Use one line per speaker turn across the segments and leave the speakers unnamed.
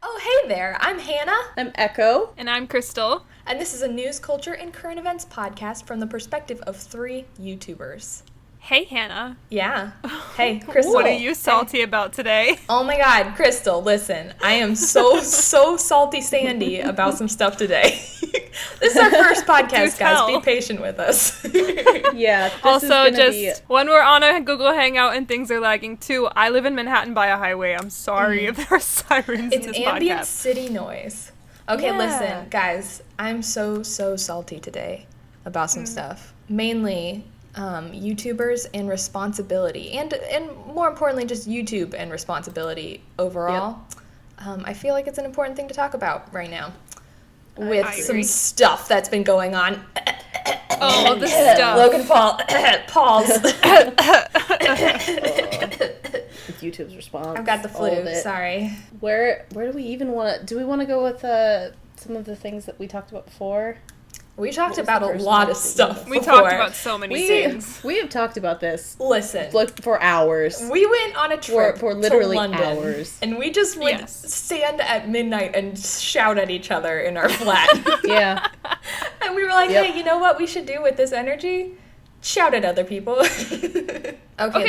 Oh, hey there. I'm Hannah.
I'm Echo.
And I'm Crystal.
And this is a news, culture, and current events podcast from the perspective of 3 YouTubers.
Hey, Hannah.
Yeah. Hey, Crystal.
What are you salty about today?
Oh my god, Crystal, listen. I am so salty sandy about some stuff today. This is our first podcast, guys. Be patient with us.
Yeah.
Also, just when we're on a Google Hangout and things are lagging too, I live in Manhattan by a highway. I'm sorry if there are sirens in this
It's ambient
podcast.
city noise. Okay, listen, guys. I'm so salty today about some stuff. Mainly YouTubers and responsibility, and more importantly, just YouTube and responsibility overall. Yep. I feel like it's an important thing to talk about right now with some stuff that's been going on.
Oh, the stuff.
Logan Paul. Paul's.
It's YouTube's response.
I've got the flu. Sorry.
Where do we even want to? Do we want to go with some of the things that we talked about before?
We talked about a lot of stuff.
We talked about so many things.
We have talked about this.
Listen,
for hours.
We went on a trip
for literally
to London,
hours,
and we just would stand at midnight and shout at each other in our flat.
Yeah,
and we were like, "Hey, you know what we should do with this energy? Shout at other people." Okay,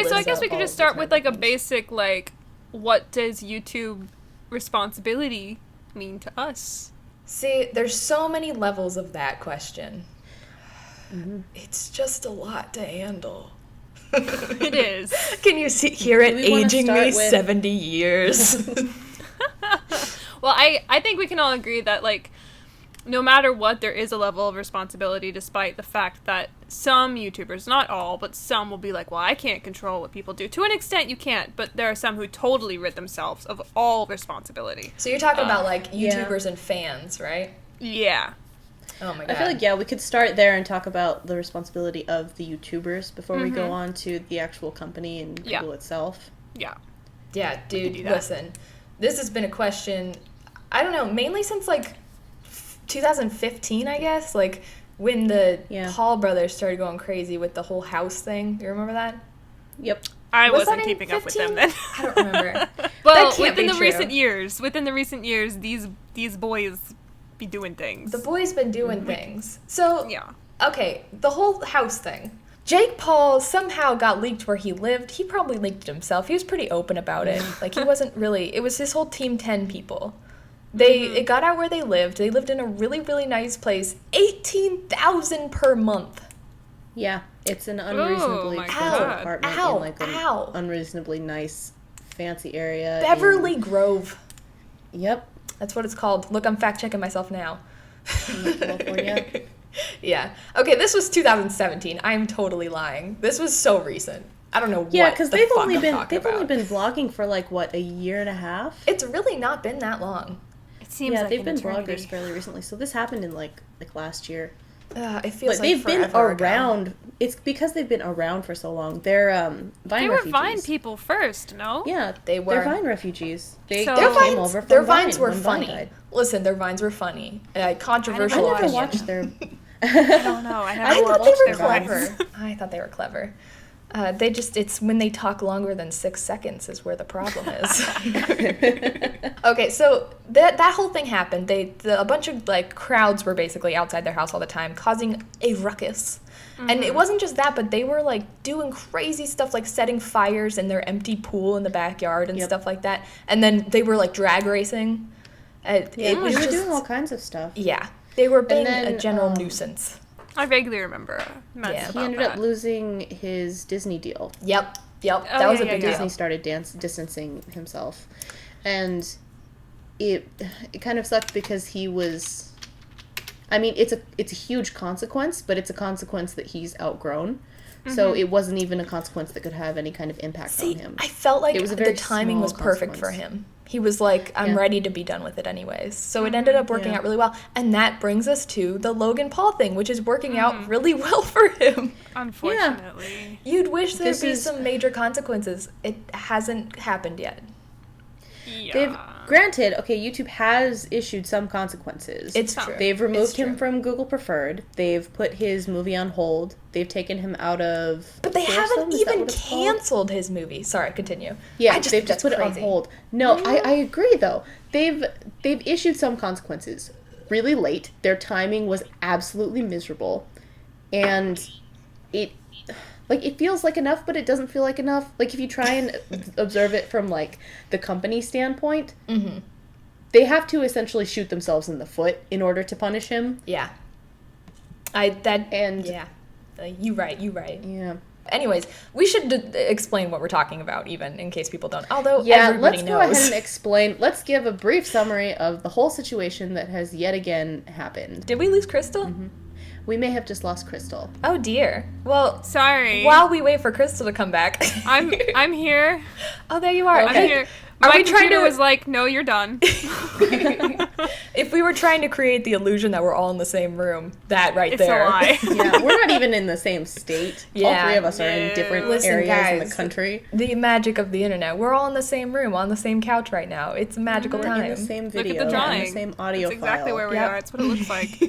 so I guess we could just start with like a basic what does YouTube responsibility mean to us?
See, there's so many levels of that question.
Mm-hmm.
It's just a lot to handle.
It is.
Can you hear it aging me 70 years?
Well, I think we can all agree that, no matter what, there is a level of responsibility, despite the fact that some YouTubers, not all, but some will be like, well, I can't control what people do. To an extent, you can't, but there are some who totally rid themselves of all responsibility.
So you're talking about, YouTubers and fans, right?
Yeah.
Oh, my God.
I feel like, we could start there and talk about the responsibility of the YouTubers before we go on to the actual company and Google itself.
Yeah.
Yeah, dude, listen. This has been a question, I don't know, mainly since, 2015, I guess, when the Paul brothers started going crazy with the whole house thing. You remember that?
Yep.
I wasn't keeping up with them then.
I don't remember.
Well, within the recent years, these boys be doing things.
The boys been doing things. So, okay, the whole house thing. Jake Paul somehow got leaked where he lived. He probably leaked it himself. He was pretty open about it. He wasn't really, it was his whole Team 10 people. It got out where they lived. They lived in a really, really nice place. $18,000 per month.
Yeah, it's an unreasonably expensive apartment in an unreasonably nice, fancy area.
Beverly Grove.
Yep.
That's what it's called. Look, I'm fact-checking myself now.
In California.
Yeah. Okay, this was 2017. I'm totally lying. This was so recent. I don't know what.
Yeah, because they've only been vlogging for a year and a half.
It's really not been that long.
They've been vloggers fairly recently. So this happened in last year.
It feels
they've been around. Ago. It's because they've been around for so long. They're Vine refugees.
They were Vine people first, no?
Yeah,
they were.
They're Vine refugees. They
came over from
their
Vines
Vine
were funny. Listen, their Vines were funny. Controversial.
I never watched their.
I don't know.
I thought they were clever. I thought they were clever. It's when they talk longer than 6 seconds is where the problem is. Okay, so that whole thing happened. A bunch of crowds were basically outside their house all the time, causing a ruckus. Mm-hmm. And it wasn't just that, but they were doing crazy stuff, setting fires in their empty pool in the backyard and stuff like that. And then they were drag racing.
They were doing all kinds of stuff.
Yeah, they were being a general nuisance.
I vaguely remember.
He ended up losing his Disney deal.
Yep.
Oh,
that was a big deal.
Disney started distancing himself, and it kind of sucked because he was. I mean, it's a huge consequence, but it's a consequence that he's outgrown. Mm-hmm. So it wasn't even a consequence that could have any kind of impact on him.
I felt like the timing was perfect for him. He was like, I'm ready to be done with it anyways. So it ended up working out really well. And that brings us to the Logan Paul thing, which is working out really well for him.
Unfortunately.
Yeah. You'd wish there'd be some major consequences. It hasn't happened yet.
Yeah.
Granted, okay, YouTube has issued some consequences.
It's true.
They've removed him
true.
from Google Preferred. They've put his movie on hold. They've taken him out of...
But they
Foursome?
haven't
Is that
even
what it's called?
canceled his movie. Sorry, continue.
Yeah,
they've
they've just put it on hold. No, I agree, though. They've issued some consequences really late. Their timing was absolutely miserable. And it feels like enough, but it doesn't feel like enough. Like, if you try and observe it from, like, the company standpoint, they have to essentially shoot themselves in the foot in order to punish him.
Yeah. You right.
Yeah.
Anyways, we should explain what we're talking about, even, in case people don't. Although,
Yeah,
everybody
let's
knows.
go ahead and explain. Let's give a brief summary of the whole situation that has yet again happened.
Did we lose Crystal?
We may have just lost Crystal.
Oh, dear. Well,
Sorry.
while we wait for Crystal to come back.
I'm here.
Oh, there you are.
I'm here.
Are
My
we trying
computer
to-
was like, no, you're done.
If we were trying to create the illusion that we're all in the same room, that right
It's
there.
a lie.
Yeah, we're not even in the same state. All
Yeah.
three of us are in different
Listen,
areas in
guys.
the country.
The magic of the internet. We're all in the same room, on the same couch right now. It's a magical
We're
time.
in the same
Look
video,
at the drawing.
and the same audio
That's exactly
file.
where we
Yep.
are. It's what it looks like.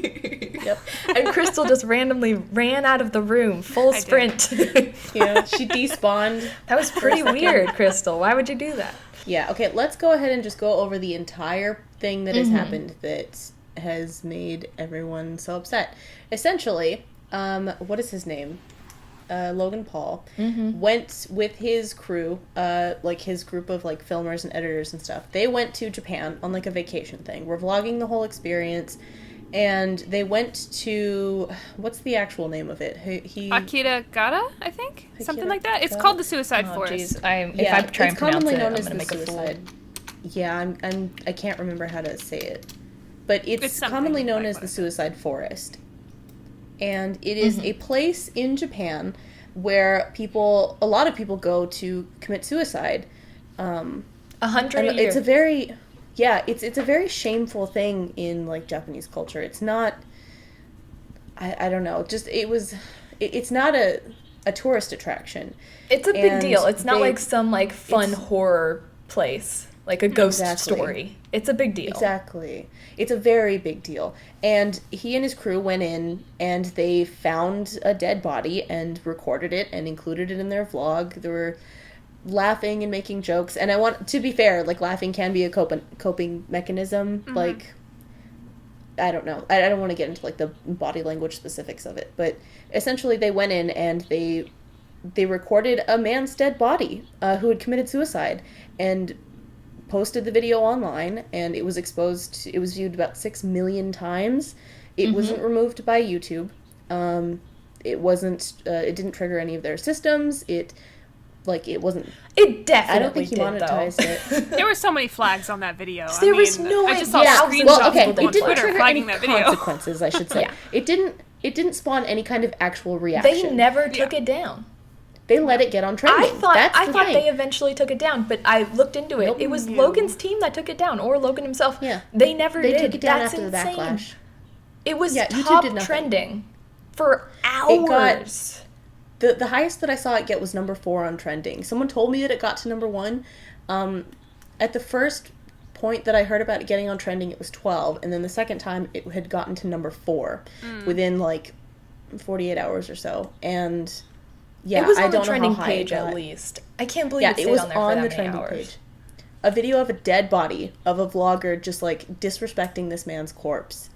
Yep.
And Crystal just randomly ran out of the room, full
I did.
sprint.
Yeah, she despawned.
That was pretty weird, Crystal. Why would you do that?
Yeah, okay, let's go ahead and just go over the entire thing that has happened that has made everyone so upset. Essentially, what is his name? Logan Paul went with his crew, like his group of like filmers and editors and stuff. They went to Japan on like a vacation thing. We're vlogging the whole experience, and they went to, what's the actual name of it? He
Akitagata, I think? Something like that. It's
Akitagata?
called the Suicide
Oh,
Forest.
jeez. If I
Yeah,
try and
it's
pronounce
commonly
it,
known
I'm
as
going to
the
make a fool.
suicide. Yeah, I can't remember how to say it, but it's
something
commonly known
like
as
what
the
I said.
Suicide Forest, and it is a place in Japan where a lot of people go to commit suicide.
100 a
And
year.
it's a very, it's a very shameful thing in like Japanese culture. It's not. I don't know. It's not a tourist attraction.
It's a big
and
deal. It's not
they-
like some like fun
it's-
horror place, like a ghost
Exactly.
story. It's a big deal.
Exactly. It's a very big deal. And he and his crew went in and they found a dead body and recorded it and included it in their vlog. They were laughing and making jokes. And I want to be fair, like laughing can be a coping mechanism. Like, I don't know. I don't want to get into like the body language specifics of it, but essentially they went in and they recorded a man's dead body who had committed suicide and posted the video online, and it was exposed. It was viewed about 6 million times. It wasn't removed by YouTube. It wasn't. It didn't trigger any of their systems. It wasn't.
It definitely
I don't think he
did,
monetized
though.
it.
There were so many flags on that video.
There was no
I just saw
idea.
screenshots
Well, okay,
of people
it
on
didn't
Twitter
trigger any
flagging that video.
consequences, I should say.
Yeah.
It didn't spawn any kind of actual reaction.
They never took it down.
They let it get on trending.
I thought
That's the thing.
they eventually took it down, but I looked into it.
Nope.
It was
No.
Logan's team that took it down, or Logan himself.
Yeah.
They never
They
did.
took it down
That's
after
insane.
the backlash.
It was
Yeah, YouTube
top
did nothing.
trending for
It got-
hours.
The highest that I saw it get was number 4 on trending. Someone told me that it got to number 1. At the first point that I heard about it getting on trending, it was 12, and then the second time it had gotten to number 4 within like 48 hours or so. And yeah,
It was
I
on the
don't know
trending
how high it
page at
got.
least. I can't believe
Yeah,
it stayed
it was
on there for
on
that
the
many
trending
hours.
page. A video of a dead body of a vlogger just like disrespecting this man's corpse.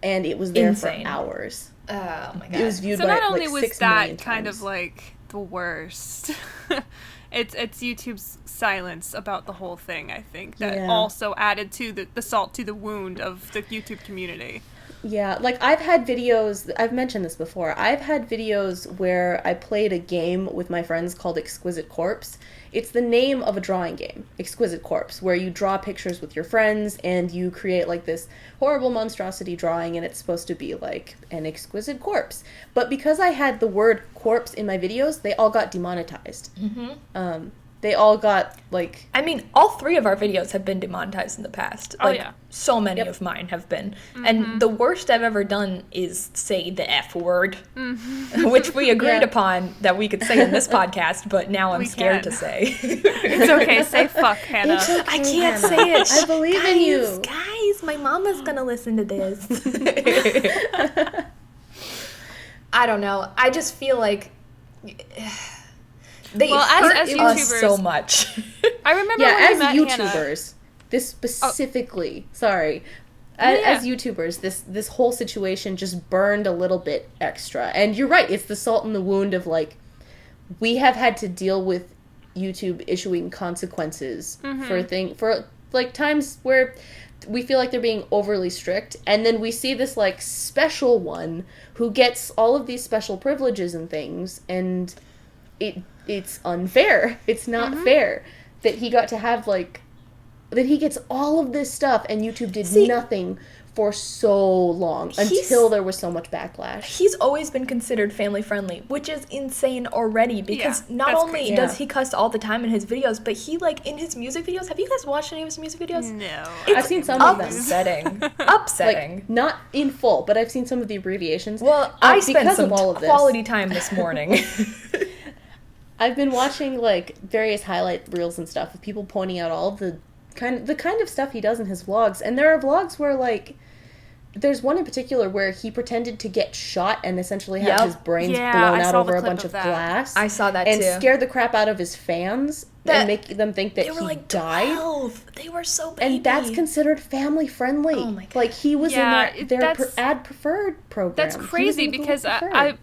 And it was there
Insane.
for hours.
Oh my god.
It was viewed
So
by
not only
like
was
6 million
that kind
times.
of like the worst, it's YouTube's silence about the whole thing, I think, that
Yeah.
also added to the salt to the wound of the YouTube community.
Yeah, like I've had videos, I've mentioned this before, I've had videos where I played a game with my friends called Exquisite Corpse. It's the name of a drawing game, Exquisite Corpse, where you draw pictures with your friends and you create like this horrible monstrosity drawing, and it's supposed to be like an exquisite corpse. But because I had the word corpse in my videos, they all got demonetized. they all got, like...
I mean, all 3 of our videos have been demonetized in the past.
Oh,
Like,
yeah.
so many of mine have been. And the worst I've ever done is say the F word, which we agreed upon that we could say in this podcast, but now I'm
We
scared
can.
to say.
It's okay. Say fuck, Hannah.
It's okay,
I can't
Hannah.
say it.
I believe in you.
Guys, my mama's gonna listen to this. I don't know. I just feel like they
Well,
hurt
as
us
YouTubers-
so much.
I remember
Yeah,
when we
as
met Hannah.
YouTubers, this specifically, sorry,
Yeah.
as YouTubers, this whole situation just burned a little bit extra. And you're right, it's the salt in the wound of, like, we have had to deal with YouTube issuing consequences for like times where we feel like they're being overly strict, and then we see this, like, special one who gets all of these special privileges and things, and it's unfair. It's not fair that he got to have, like, that he gets all of this stuff and YouTube did nothing for so long until there was so much backlash.
He's always been considered family friendly, which is insane already because
Yeah,
not
that's
only
crazy.
does he cuss all the time in his videos, but he, like, in his music videos, have you guys watched any of his music videos?
No.
I've seen some of them.
Upsetting. Upsetting.
Like, not in full, but I've seen some of the abbreviations.
Well, I spent
because
some
of all of this.
quality time this morning.
I've been watching, like, various highlight reels and stuff of people pointing out all of the kind of stuff he does in his vlogs, and there are vlogs where, like, there's one in particular where he pretended to get shot and essentially have his brains
Yeah,
blown
I
out
saw
over
the
a
clip
bunch
of
of
that.
glass.
I saw that
and
too.
scared the crap out of his fans and make them think that
They were
he
like
died.
12. They were so baby.
And that's considered family friendly.
Oh my God.
Like, he was
Yeah,
in their
that's-
ad preferred program.
That's
He was
crazy
in the
because
Google Preferred.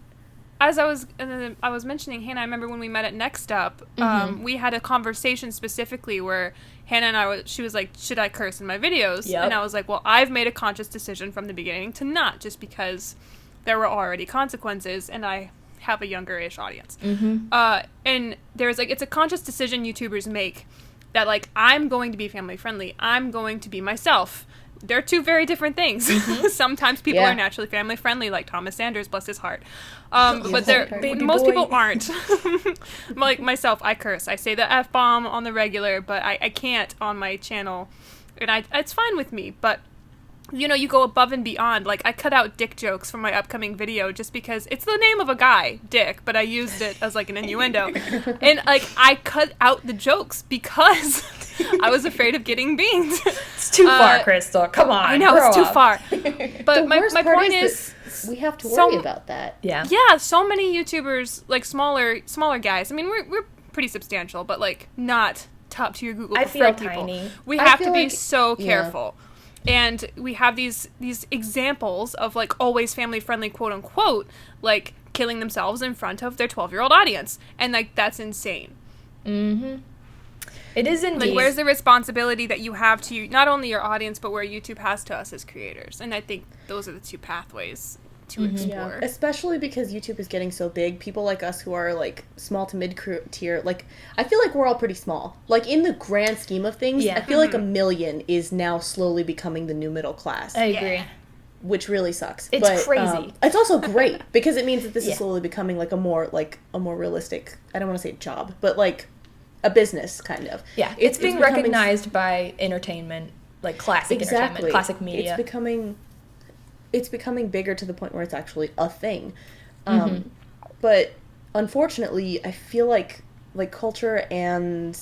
I was mentioning Hannah. I remember when we met at Next Up, we had a conversation specifically where Hannah and she was like, "Should I curse in my videos?"
Yep.
And I was like, "Well, I've made a conscious decision from the beginning to not, just because there were already consequences, and I have a younger-ish audience." And there's like, it's a conscious decision YouTubers make that, like, I'm going to be family friendly. I'm going to be myself. They're 2 very different things. Sometimes people
Yeah.
are naturally family friendly, like Thomas Sanders, bless his heart. But
Baby
most
boy.
people aren't. Like myself, I curse. I say the F-bomb on the regular, but I can't on my channel. And it's fine with me, but you know, you go above and beyond. Like, I cut out dick jokes from my upcoming video just because it's the name of a guy, Dick, but I used it as, like, an innuendo. And, like, I cut out the jokes because I was afraid of getting beamed.
It's too far, Crystal. Come on.
I know,
grow
it's too
up.
far.
The
But my
worst part
point
is
is,
that we have to
so-
worry about that.
Yeah.
yeah, so many YouTubers, like, smaller guys. I mean, we're pretty substantial, but, like, not top tier Google
I
preferred
feel
people.
tiny.
We
I
have to
feel
be
like-
so
yeah.
careful. And we have these examples of, like, always family friendly, quote unquote, like, killing themselves in front of their 12-year-old audience. And, like, that's insane.
It is indeed.
Like, where's the responsibility that you have to not only your audience, but where YouTube has to us as creators? And I think those are the 2 pathways to explore.
Yeah, especially because YouTube is getting so big. People like us who are, like, small to mid tier, like, I feel like we're all pretty small. Like, in the grand scheme of things,
Yeah.
I feel like 1 million is now slowly becoming the new middle class,
I agree.
which really sucks.
It's
But,
crazy.
it's also great because it means that this
Yeah.
is slowly becoming, like, a more realistic, I don't want to say job, but, like, a business, kind of.
Yeah. It's being
becoming-
recognized by entertainment, like classic entertainment, classic media.
It's becoming bigger to the point where it's actually a thing. But unfortunately, I feel like culture and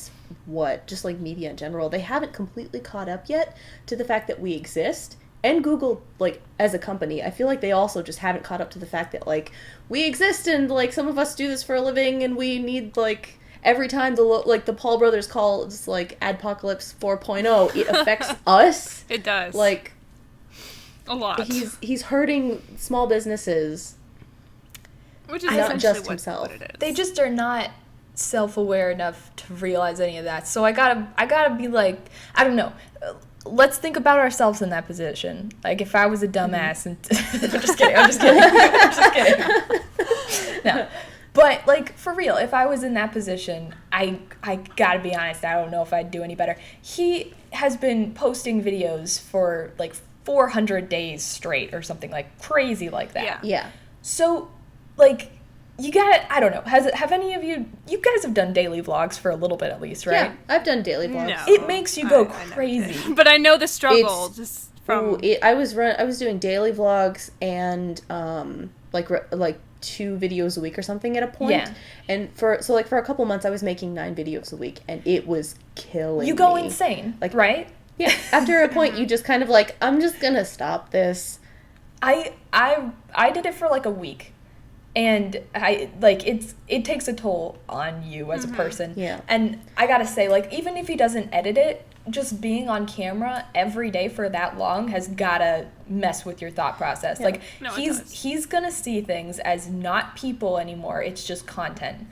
just like media in general, they haven't completely caught up yet to the fact that we exist. And Google, like, as a company, I feel like they also just haven't caught up to the fact that, like, we exist and, like, some of us do this for a living and we need, like, every time the Paul brothers call it's, like, Adpocalypse 4.0, it affects us.
It does.
Like,
a lot.
he's hurting small businesses,
Which is
not
essentially
just
what
himself.
it is.
They just are not self-aware enough to realize any of that. So I gotta be like, I don't know. Let's think about ourselves in that position. Like, if I was a dumbass and I'm just kidding. I'm just kidding. No. But, like, for real, if I was in that position, I gotta be honest, I don't know if I'd do any better. He has been posting videos for, like, 400 days straight or something, like, crazy like that.
Yeah.
Yeah.
So, like, you got, I don't know, have any of you guys have done daily vlogs for a little bit at least, right?
Yeah, I've done daily vlogs.
No.
It makes you go
I never
crazy.
did. But I know the struggle just from...
I was doing daily vlogs and, like 2 videos a week or something at a point.
Yeah.
And for a couple months I was making 9 videos a week and it was killing
You go
me.
insane,
Like,
right?
Yeah. After a point you just kind of like, I'm just gonna stop this.
I did it for like a week. And it takes a toll on you as a person.
Yeah.
And I gotta say, like, even if he doesn't edit it, just being on camera every day for that long has gotta mess with your thought process.
Yeah.
Like,
No, it does.
he's gonna see things as not people anymore. It's just content.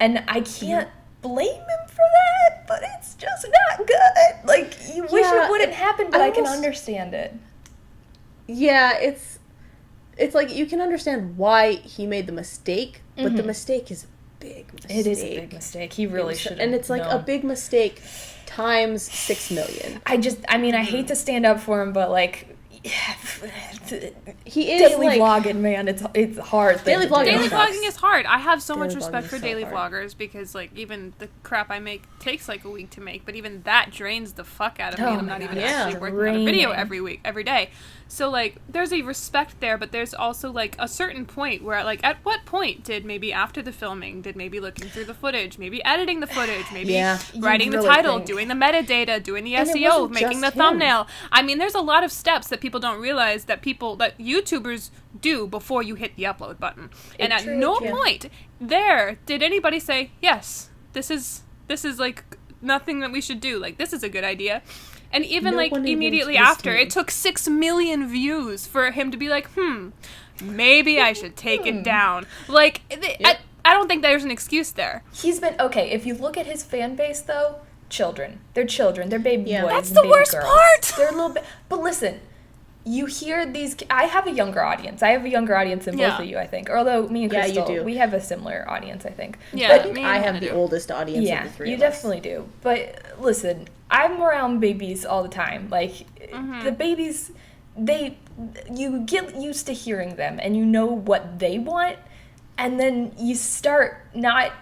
And I can't blame him for that, but it's just not good. Like, you wish it wouldn't happen, but I can understand it.
Yeah, it's like you can understand why he made the mistake, but the mistake is a big mistake.
It is a big mistake. He really should.
And it's like a big mistake times 6 million.
I hate to stand up for him, but like,
He is
daily
like,
vlogging, man. It's hard.
Daily vlogging
Daily
sucks.
vlogging is hard. I have so
Daily
much
vlogging
respect
is
for
so
daily
hard.
vloggers because, like, even the crap I make takes like a week to make, but even that drains the fuck out of me.
Oh
And I'm
my
not even
God,
actually working on a video
draining.
every day. So, like, there's a respect there, but there's also, like, a certain point where, like, at what point did maybe after the filming, did maybe looking through the footage, maybe editing the footage, maybe
Yeah.
writing the
really
title,
think.
doing the metadata, doing the
And it
SEO,
wasn't
making the
just him.
thumbnail. I mean, there's a lot of steps that people don't realize that YouTubers do before you hit the upload button. And at
True,
no
yeah.
point there did anybody say, yes, this is like nothing that we should do. Like, this is a good idea. And even
No
like
one even
immediately
twisted
after,
him.
it took 6 million views for him to be like, maybe I should take it down. Like, I don't think there's an excuse there.
He's been okay. If you look at his fan base, though, children. They're children. They're baby
Yeah.
boys.
That's
and
the
baby
worst
girls.
part!
They're a little bit. But listen, you hear these. I have a younger audience. I have a younger audience than both
Yeah.
of you, I think. Although me and
Yeah, you
Crystal,
do.
we have a similar audience, I think.
Yeah,
I think
me
I
and
have
Hannah
the
do.
oldest audience
Yeah,
of the 3
you
of us.
definitely do. But listen, I'm around babies all the time. Like, the babies, you get used to hearing them and you know what they want, and then you start not,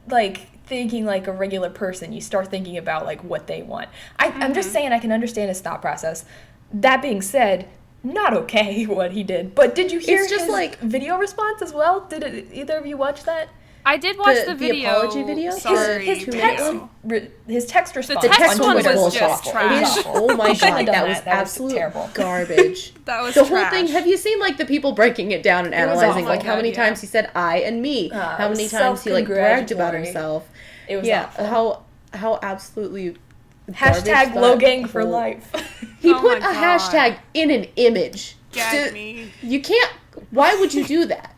like, thinking like a regular person. You start thinking about, like, what they want. I'm just saying I can understand his thought process. That being said, not okay what he did. But did you hear
It's just
his
like-
video response as well? Did either of you watch that?
I did watch
The
the video.
apology video?
Sorry,
his
video.
text, his text response.
text
on
one
Twitter
was
is
just
awful.
trash.
It was awful.
Oh my
He shouldn't have
god,
done
that was absolute
terrible.
garbage.
That was
The
trash.
whole thing. Have you seen like the people breaking it down and
It was
analyzing
awful.
like how
Oh my
many
God, yeah.
times he said I and me, how
it
many
was
times he like bragged about
self-congratulatory.
himself.
It was
Yeah,
awful.
how absolutely
Hashtag
garbage
Logang
that
for
whole-
life.
He
Oh
put a
my God.
hashtag in an image.
Gag me.
You can't. Why would you do that?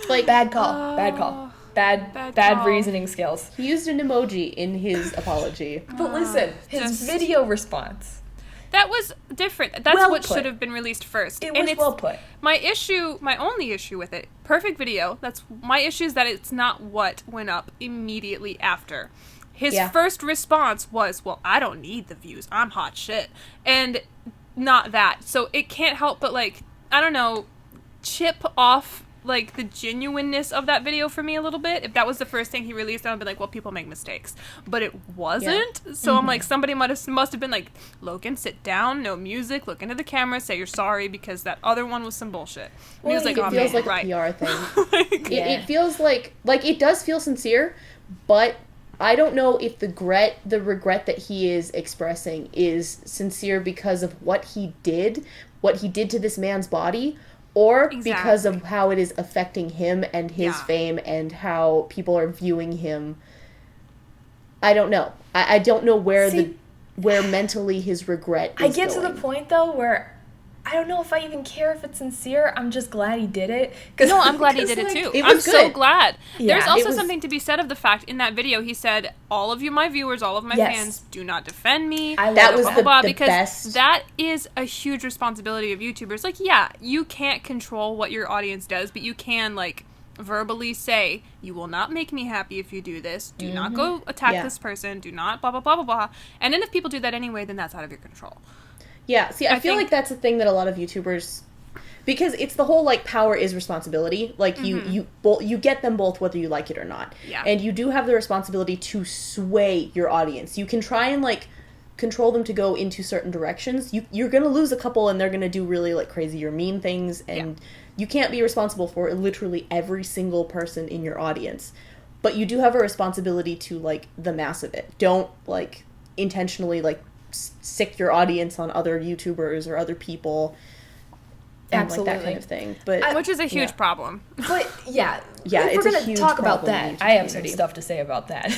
Like
Bad call. Bad call. Bad
call.
reasoning skills.
he used an emoji in his apology.
But listen, his
just-
video response.
That was different. That's
Well
what
put.
should have been released first.
It
And
was
it's-
well put.
My only issue with it, perfect video. That's my issue is that it's not what went up immediately after. His
Yeah.
first response was, "Well, I don't need the views. I'm hot shit," and not that. So it can't help but like I don't know, chip off like the genuineness of that video for me a little bit. If that was the first thing he released, I'd be like, well, people make mistakes, but it wasn't. So I'm like, somebody must have been like, Logan, sit down, no music, look into the camera, say you're sorry because that other one was some bullshit. And he was
Well,
like,
it
oh,
It feels
man,
like
right.
a PR thing.
Like,
Yeah.
It feels like it does feel sincere, but I don't know if the regret that he is expressing is sincere because of what he did to this man's body, or because of how it is affecting him and his
Yeah.
fame and how people are viewing him. I don't know. I don't know where where mentally his regret is
I get to
going.
the point though where I don't know if I even care if it's sincere. I'm just glad he did it. 'Cause,
No, I'm glad he
'cause,
did it
like,
too.
it
I'm
was
so
good.
glad.
Yeah,
There's
it
also
was-
something to be said of the fact in that video he said, all of you, my viewers, all of my
Yes.
fans, do not defend me.
I
That
love
was
that.
the
because
best.
that is a huge responsibility of YouTubers. Like, yeah, you can't control what your audience does, but you can, like, verbally say, you will not make me happy if you do this. Do not go attack
Yeah.
this person. Do not blah, blah, blah, blah, blah. And then if people do that anyway, then that's out of your control.
Yeah, see, I feel
think-
like that's a thing that a lot of YouTubers, Because it's the whole, like, power is responsibility. Like, you get them both whether you like it or not.
Yeah.
And you do have the responsibility to sway your audience. You can try and, like, control them to go into certain directions. You're gonna lose a couple, and they're gonna do really, like, crazy or mean things, and you can't be responsible for literally every single person in your audience. But you do have a responsibility to, like, the mass of it. Don't, like, intentionally, like, sick your audience on other YouTubers or other people. And
Absolutely.
like that kind of thing, but
which is a huge problem.
But yeah,
yeah,
if
it's
we're
a
gonna
huge
talk about
problem
that,
in the
I have some
community.
stuff to say about that.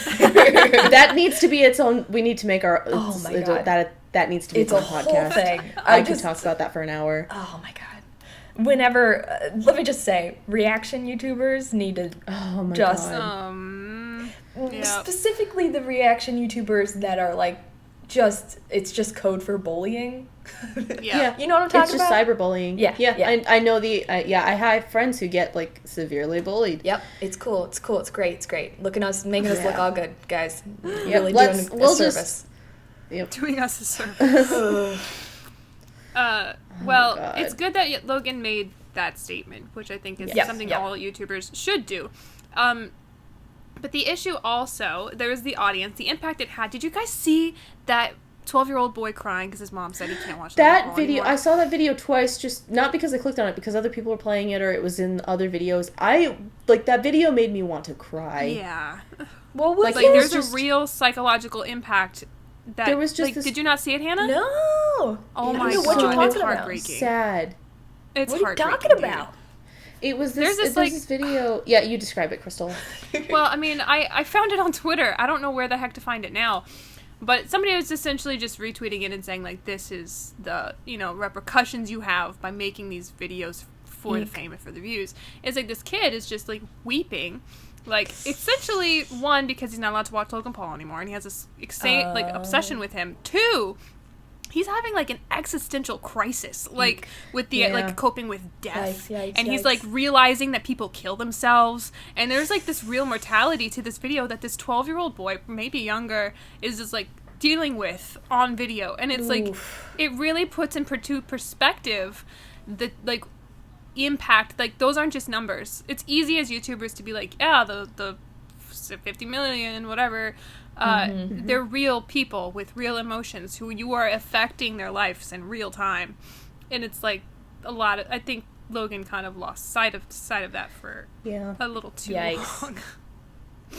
that needs to be its own. We need to make our.
Oh my God.
That needs to be
It's
its
a
own
whole
podcast.
thing.
I could talk about that for an hour.
Oh my god. Whenever, let me just say, reaction YouTubers need to
Oh my
just
God.
Yep.
specifically the reaction YouTubers that are like it's just code for bullying.
Yeah.
You know what I'm talking
It's just
about?
cyberbullying.
Yeah,
yeah.
yeah.
I know I have friends who get, like, severely bullied.
Yep, it's cool. It's cool. It's great. It's great. Look at us, making us look all good, guys. Really
let's-
doing a
we'll
service.
Yep.
Doing us a service. Well,
God.
it's good that Logan made that statement, which I think is
Yes,
something
yep.
all YouTubers should do. But the issue also, there was the audience, the impact it had. Did you guys see that 12-year-old boy crying because his mom said he can't watch Logan
That
Paul
video,
anymore?
I saw that video twice, just not because I clicked on it, because other people were playing it or it was in other videos. That video made me want to cry.
Yeah.
Well,
Like,
Like,
it was
there's
just-
a real psychological impact that,
There was just
like,
this-
did you not see it, Hannah?
No.
Oh
I
my
don't know
god,
what you're
it's
talking about.
heartbreaking.
Sad.
It's
What are you
heartbreaking,
talking
dude.
about?
It was
There's
this,
this,
there's
like-
this video. Yeah, you describe it, Crystal.
Well, I mean, I found it on Twitter. I don't know where the heck to find it now. But somebody was essentially just retweeting it and saying, like, this is the, repercussions you have by making these videos for the fame and for the views. It's like this kid is just, like, weeping. Like, essentially, one, because he's not allowed to watch Logan Paul anymore, and he has this obsession with him. Two, he's having, like, an existential crisis, like, with the, like, coping with death.
Yikes,
and he's,
yikes.
like, realizing that people kill themselves. And there's, like, this real mortality to this video that this 12-year-old boy, maybe younger, is just, like, dealing with on video. And it's, like, it really puts into perspective the, like, impact. Like, those aren't just numbers. It's easy as YouTubers to be like, yeah, the 50 million, whatever. They're real people with real emotions who you are affecting their lives in real time. And it's like I think Logan kind of lost sight of that for a little too long.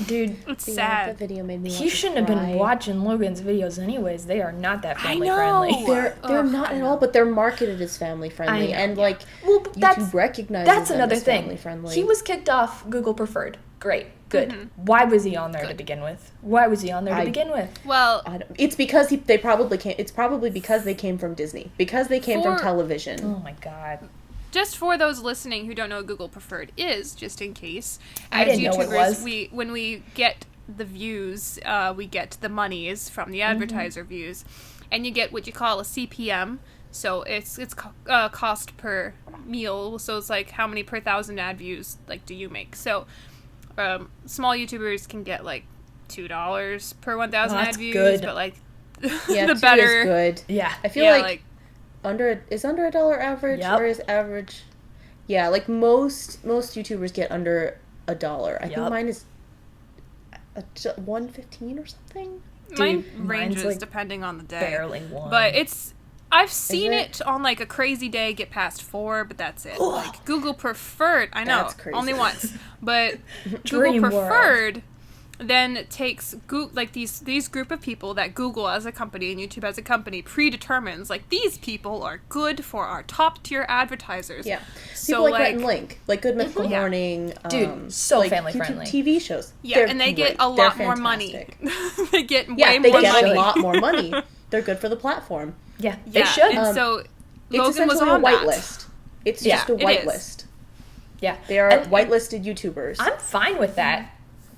Dude,
It's
Yeah,
sad.
that video made me.
he
want to
shouldn't have been
cry.
watching Logan's videos anyways. They are not that family
know.
friendly.
They're not at all, but they're marketed as family friendly,
I know,
and
yeah.
like
Well, but
YouTube recognizes
that's
them
another
as
thing.
family friendly.
He was kicked off Google Preferred. Great. Good. Why was he on there to begin with?
Well,
It's because they probably came. It's probably because they came from Disney, because they came from
For-
television.
Oh my god.
just for those listening who don't know what Google Preferred is, just in case,
I
as
didn't know what it
YouTubers,
was.
when we get the views, we get the monies from the advertiser views, and you get what you call a CPM. So it's cost per meal. So it's like how many per 1,000 ad views like do you make? So small YouTubers can get like $2 per 1,000 ad
that's
views,
good.
but like
Yeah,
the
2
better.
is good.
Yeah.
I feel
Yeah,
like under $1 average,
Yep.
or is average? Yeah, like most YouTubers get under $1. I think
Yep.
mine is $1.15 or something.
mine
Dude, mine's,
ranges
like,
depending on the day.
barely one.
But I've seen
it?
it on like a crazy day get past 4, but that's it. Like Google Preferred, I know,
That's crazy.
only once, but
Dream
Google
world.
Preferred then takes like these group of people that Google as a company and YouTube as a company predetermines, like these people are good for our top tier advertisers.
Yeah,
So,
people like Rhett
like-
and Link, like Good Mythical
Yeah.
Morning,
Dude, so
like
family
YouTube
friendly.
TV shows.
Yeah,
They're
and they get
great.
a
They're
lot more money.
fantastic.
They get
Yeah,
way
they
more
get
money.
a lot more money. They're good for the platform.
yeah, they
Yeah,
should.
and so
It's
Logan was
essentially
on
a
that.
whitelist. It's
Yeah,
just a
it
whitelist.
is.
Yeah.
They are
And
whitelisted YouTubers.
I'm fine with that.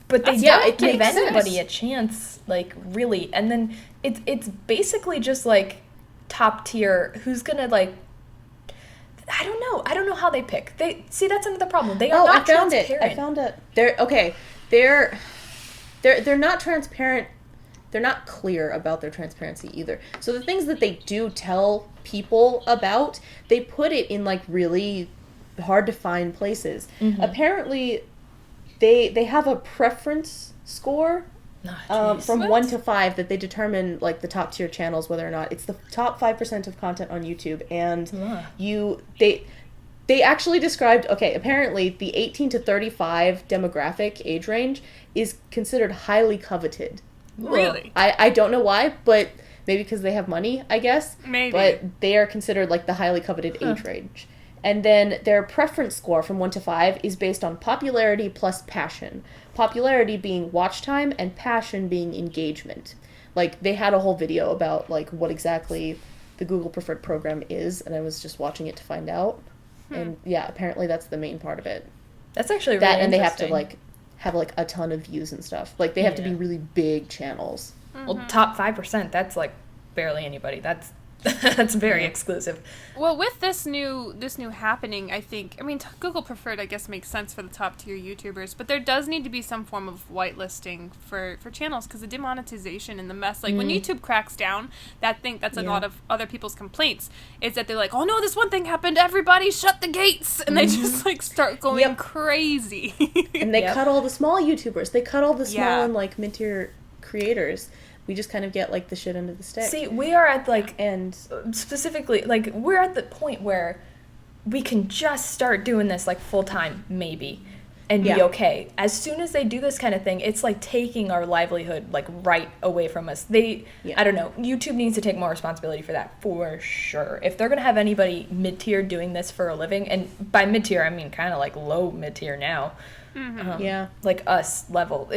But they
Yeah,
don't
it
give
makes
anybody
sense.
a chance, like, really. And then it's basically just, like, top tier. Who's gonna, like... I don't know how they pick. See, that's another problem. They are not
I found
transparent.
it. I found it. They're okay. They're not transparent not clear about their transparency either. So the things that they do tell people about, they put it in like really hard to find places. Apparently they have a preference score from 1 to 5 that they determine like the top tier channels, whether or not it's the top 5% of content on YouTube. And they actually described, apparently the 18 to 35 demographic age range is considered highly coveted.
Really?
I don't know why, but maybe because they have money, I guess.
Maybe.
But they are considered like the highly coveted age range. And then their preference score from 1 to 5 is based on popularity plus passion. Popularity being watch time and passion being engagement. Like, they had a whole video about, like, what exactly the Google Preferred program is, and I was just watching it to find out. And, yeah, apparently that's the main part of it.
That's actually really
and they have to,
interesting.
like, have, like, a ton of views and stuff. Like, they have to be really big channels.
Well, top 5%, that's, like, barely anybody. That's very exclusive.
Well, with this new happening, I think, Google Preferred, I guess, makes sense for the top tier YouTubers, but there does need to be some form of whitelisting for channels, because the demonetization and the mess, like when YouTube cracks down, that's a lot of other people's complaints, is that they're like, oh no, this one thing happened, everybody shut the gates, and they just like start going crazy.
And they cut all the small YouTubers. They cut all the small and like mid-tier creators. We just kind of get, like, the shit end of the stick.
See, we are at, like, and specifically, like, we're at the point where we can just start doing this, like, full-time, maybe, and be okay. As soon as they do this kind of thing, it's, like, taking our livelihood, like, right away from us. I don't know, YouTube needs to take more responsibility for that, for sure. If they're going to have anybody mid-tier doing this for a living, and by mid-tier, I mean kind of, like, low mid-tier now. Like, us level,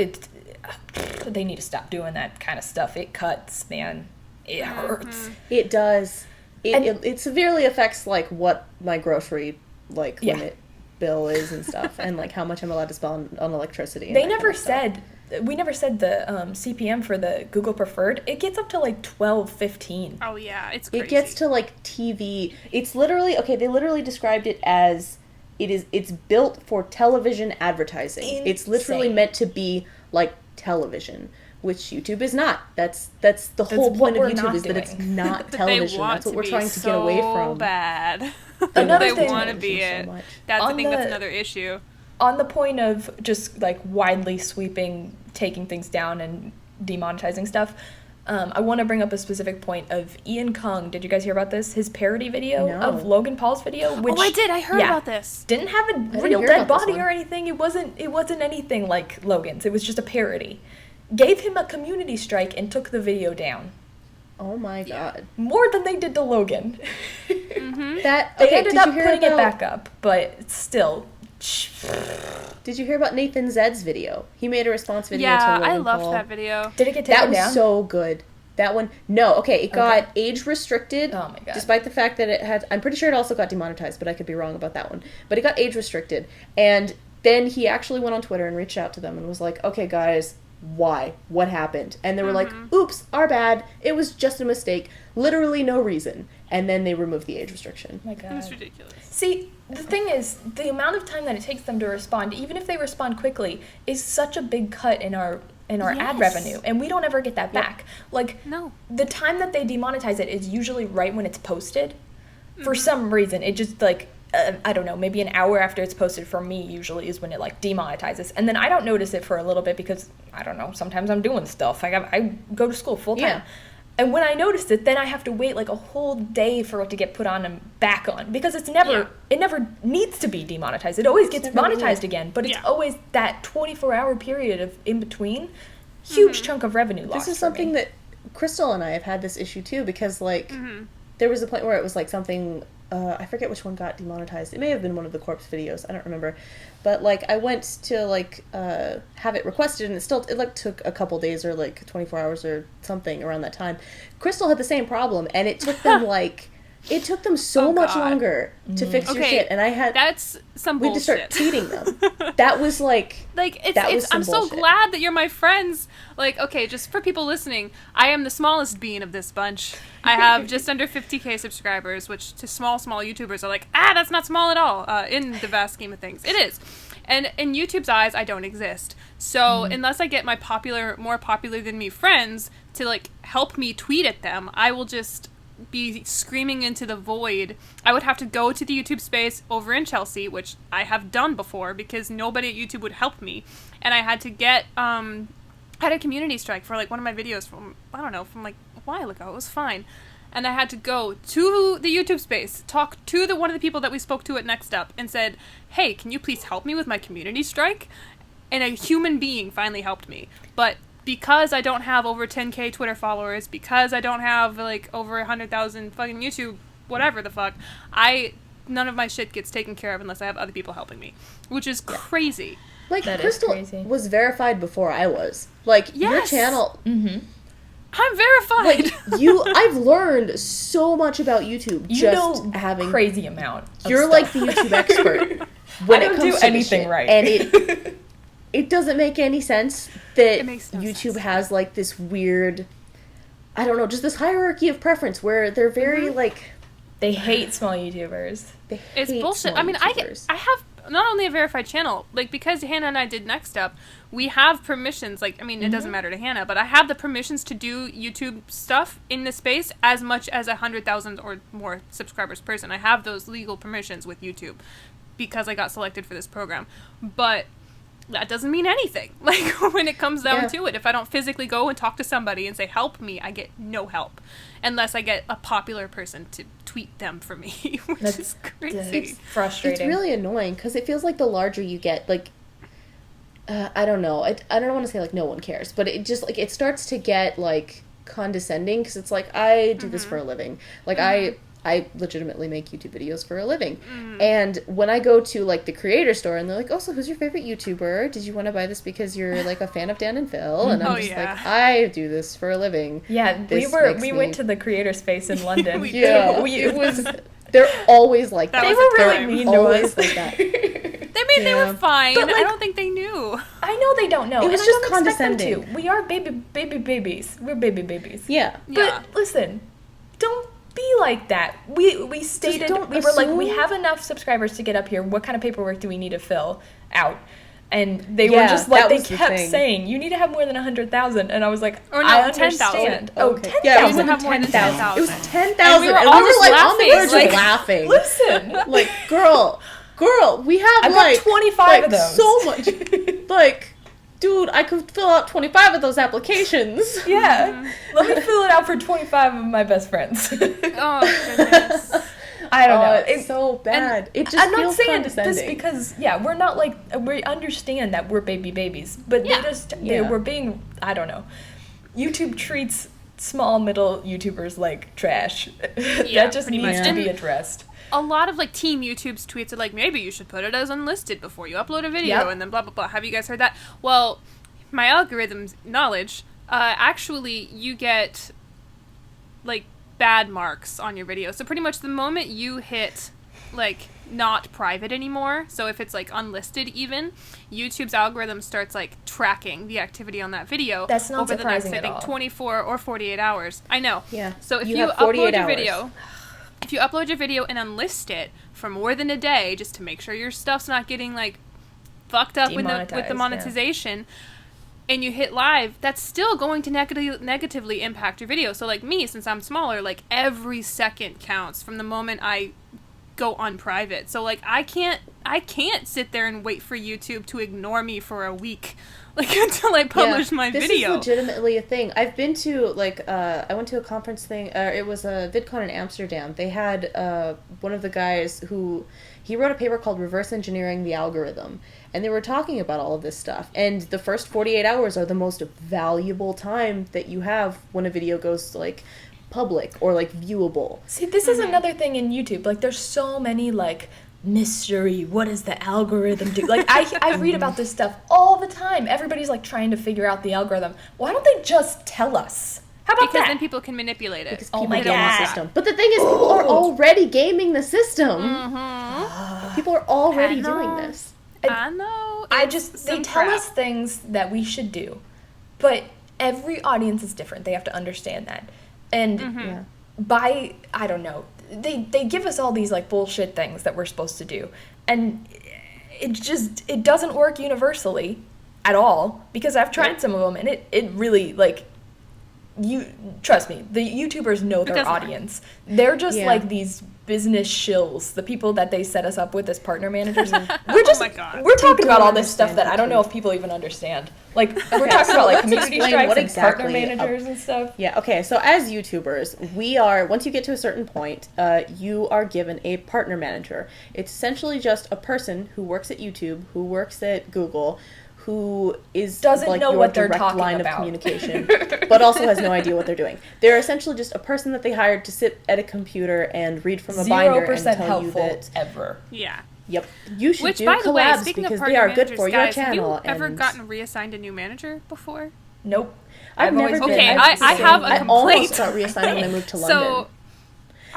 they need to stop doing that kind of stuff. It cuts, man. It hurts.
It does. It severely affects, like, what my grocery, like, limit bill is and stuff, and, like, how much I'm allowed to spend on electricity.
We never said the CPM for the Google Preferred. It gets up to, like, 12, 15.
Oh, yeah, it's crazy.
It gets to, like, TV. It's literally, they literally described it as, it's built for television advertising.
Insane.
It's literally meant to be, like, television, which YouTube is not. That's the whole point of YouTube, is that it's not television. That's what we're trying to get away from.
Bad.
Another
they
thing,
want to be it. I think that's another issue.
On the point of just like widely sweeping, taking things down and demonetizing stuff, I want to bring up a specific point of Ian Kung. Did you guys hear about this? His parody video of Logan Paul's video. Which,
I did. I heard about this.
Didn't have a real dead body or anything. It wasn't anything like Logan's. It was just a parody. Gave him a community strike and took the video down.
Oh my god!
More than they did to Logan.
They
ended up putting it back up, but still.
Did you hear about Nathan Zed's video? He made a response video to Logan Paul.
I loved that video.
Did it get taken down?
That was so good. That one, no. It got age restricted.
Oh my god!
Despite the fact that it had, I'm pretty sure it also got demonetized, but I could be wrong about that one. But it got age restricted, and then he actually went on Twitter and reached out to them and was like, "Okay, guys, why? What happened?" And they were like, "Oops, our bad. It was just a mistake. Literally no reason." And then they removed the age restriction.
Oh my god.
It's ridiculous.
See, the thing is, the amount of time that it takes them to respond, even if they respond quickly, is such a big cut in our ad revenue, and we don't ever get that back. Like,
no.
The time that they demonetize it is usually right when it's posted. For some reason, it just, like, I don't know, maybe an hour after it's posted for me usually is when it, like, demonetizes. And then I don't notice it for a little bit because, I don't know, sometimes I'm doing stuff. I go to school full time.
Yeah.
And when I noticed it, then I have to wait like a whole day for it to get put on and back on, because it never needs to be demonetized. It always gets monetized again, but it's always that 24-hour period of in between. Huge chunk of revenue lost.
This is something that Crystal and I have had this issue too, because like there was a point where it was like something, I forget which one got demonetized. It may have been one of the corpse videos. I don't remember. But like I went to like have it requested, and it like took a couple days or like 24 hours or something around that time. Crystal had the same problem, and it took them so much longer to fix your shit. And
that's some
we had to start tweeting them. That was like
I'm so glad that you're my friends. Like, okay, just for people listening, I am the smallest bean of this bunch. I have just under 50k subscribers, which to small YouTubers are like, that's not small at all, in the vast scheme of things. It is. And in YouTube's eyes, I don't exist. So unless I get my more popular than me friends to like help me tweet at them, I will just be screaming into the void. I would have to go to the YouTube space over in Chelsea, which I have done before because nobody at YouTube would help me, and I had to get I had a community strike for like one of my videos from like a while ago. It was fine. And I had to go to the YouTube space, talk to one of the people that we spoke to at Next Up, and said, hey, can you please help me with my community strike? And a human being finally helped me. But because I don't have over 10K Twitter followers, because I don't have like over 100,000 fucking YouTube, whatever the fuck, none of my shit gets taken care of unless I have other people helping me, which is crazy.
Like,
That is
Crystal
crazy.
was verified before I was. Like, your
Yes.
channel...
Mm-hmm.
I'm verified.
Like, I've learned so much about YouTube
You
just
know
having...
crazy amount of
You're
stuff.
like the YouTube expert when
I
it
don't
comes
do
to
anything
this shit.
right.
And it doesn't make any sense that
It makes no
YouTube
sense.
has, like, this weird... I don't know, just this hierarchy of preference where they're very, like...
They hate small YouTubers.
They
It's
hate
bullshit.
small
I mean,
YouTubers.
I have not only a verified channel, like, because Hannah and I did Next Up, we have permissions, like, I mean, it doesn't matter to Hannah, but I have the permissions to do YouTube stuff in the space as much as 100,000 or more subscribers person. I have those legal permissions with YouTube because I got selected for this program. But that doesn't mean anything. Like, when it comes down to it, if I don't physically go and talk to somebody and say, help me, I get no help. Unless I get a popular person to tweet them for me, which is crazy.
It's frustrating.
It's really annoying because it feels like the larger you get, like, I don't know. I don't want to say, like, no one cares, but it just, like, it starts to get, like, condescending because it's like, I do this for a living. Like, I legitimately make YouTube videos for a living. And when I go to, like, the creator store and they're like, oh, so who's your favorite YouTuber? Did you want to buy this because you're, like, a fan of Dan and Phil? And I'm
Oh,
just
yeah.
like, I do this for a living.
Yeah,
This
we
makes me-
went to the creator space in London.
We
Yeah,
did.
it was... They're always like
That
that.
was
They were
a
really
time.
mean to
Always
us.
like that.
They mean they
Yeah.
were fine.
But, like-
I don't think they knew.
I know they don't know.
It was
and
just
I don't expect them
condescending.
to. We are babies. We're babies.
Yeah.
But
Yeah.
listen, don't be like that. We stated,
don't
we were like, we
assume-
have enough subscribers to get up here. What kind of paperwork do we need to fill out? And they were
Yeah,
just like,
that
they
was the
kept
thing.
saying, you need to have more than 100,000. And I was like,
Or no,
I
10,000.
understand. Oh,
Okay.
10,000.
Yeah, it
We
was
would have more than
10,000. It was
10,000.
10,000.
And we were
And
all
we were
just
like on
laughing,
the verge
like-
of laughing.
Listen.
Like, girl, we have
I got
like
25
like,
of those.
so much. Like, dude, I could fill out 25 of those applications.
Yeah. Let me fill it out for 25 of my best friends.
Oh, goodness.
I don't know.
It's so bad. It just
I'm not
feels
saying this
condescending.
because, yeah, we're not like, we understand that we're babies, but
Yeah.
they were being, I don't know. YouTube treats small, middle YouTubers like trash.
Yeah,
That just
pretty
needs
much.
to
And
be addressed.
A lot of, like, Team YouTube's tweets are like, maybe you should put it as unlisted before you upload a video,
Yep.
and then blah, blah, blah. Have you guys heard that? Well, my algorithm's knowledge, actually, you get, like, bad marks on your video. So pretty much the moment you hit, like, not private anymore, so if it's, like, unlisted even, YouTube's algorithm starts, like, tracking the activity on that video
That's not
over the next,
surprising
I
at
think,
all.
24 or 48 hours. I know.
Yeah.
So if
You
you
have 48
upload your
hours.
video... If you upload your video and unlist it for more than a day, just to make sure your stuff's not getting, like, fucked up with the
Demonetized, yeah.
monetization, and you hit live, that's still going to negatively impact your video. So, like me, since I'm smaller, like, every second counts from the moment I go unprivate. So, like, I can't sit there and wait for YouTube to ignore me for a week, like, until I publish my
this
video.
This is legitimately a thing. I've been to, like, I went to a conference thing, it was a VidCon in Amsterdam. They had one of the guys he wrote a paper called Reverse Engineering the Algorithm, and they were talking about all of this stuff. And the first 48 hours are the most valuable time that you have when a video goes, like, public or, like, viewable.
See, this is another thing in YouTube. Like, there's so many, like, mystery. What does the algorithm do? Like, I read about this stuff all the time. Everybody's, like, trying to figure out the algorithm. Why don't they just tell us? How about
because
that?
then people can manipulate it.
Because
Oh
people
my
game the
God.
system. But the thing is, people are already gaming the system.
Mm-hmm.
People are already
I know.
doing this.
I know.
I
it's
just, they
some
tell
crap.
us things that we should do. But every audience is different. They have to understand that. And
Yeah.
by, I don't know, they give us all these, like, bullshit things that we're supposed to do. And it doesn't work universally at all. Because I've tried some of them, and it really, like, trust me, the YouTubers know their audience. They're just like these business shills, the people that they set us up with as partner managers. We're talking about all this stuff that I don't know if people even understand. Like, we're talking about like community strikes and partner managers and stuff.
Yeah, okay, so as YouTubers, once you get to a certain point, you are given a partner manager. It's essentially just a person who works at YouTube, who works at Google, who doesn't like know your what they're talking line about. Of communication, but also has no idea what they're doing. They're essentially just a person that they hired to sit at a computer and read from a binder and tell you that
ever.
Yeah.
Yep. You should
Which,
do
by the way,
collabs
speaking
because
of
they are good for
guys,
your channel.
Have you ever gotten reassigned a new manager before?
Nope.
I've never been.
Okay, I have a complaint.
I almost got reassigned when I moved to London.
So,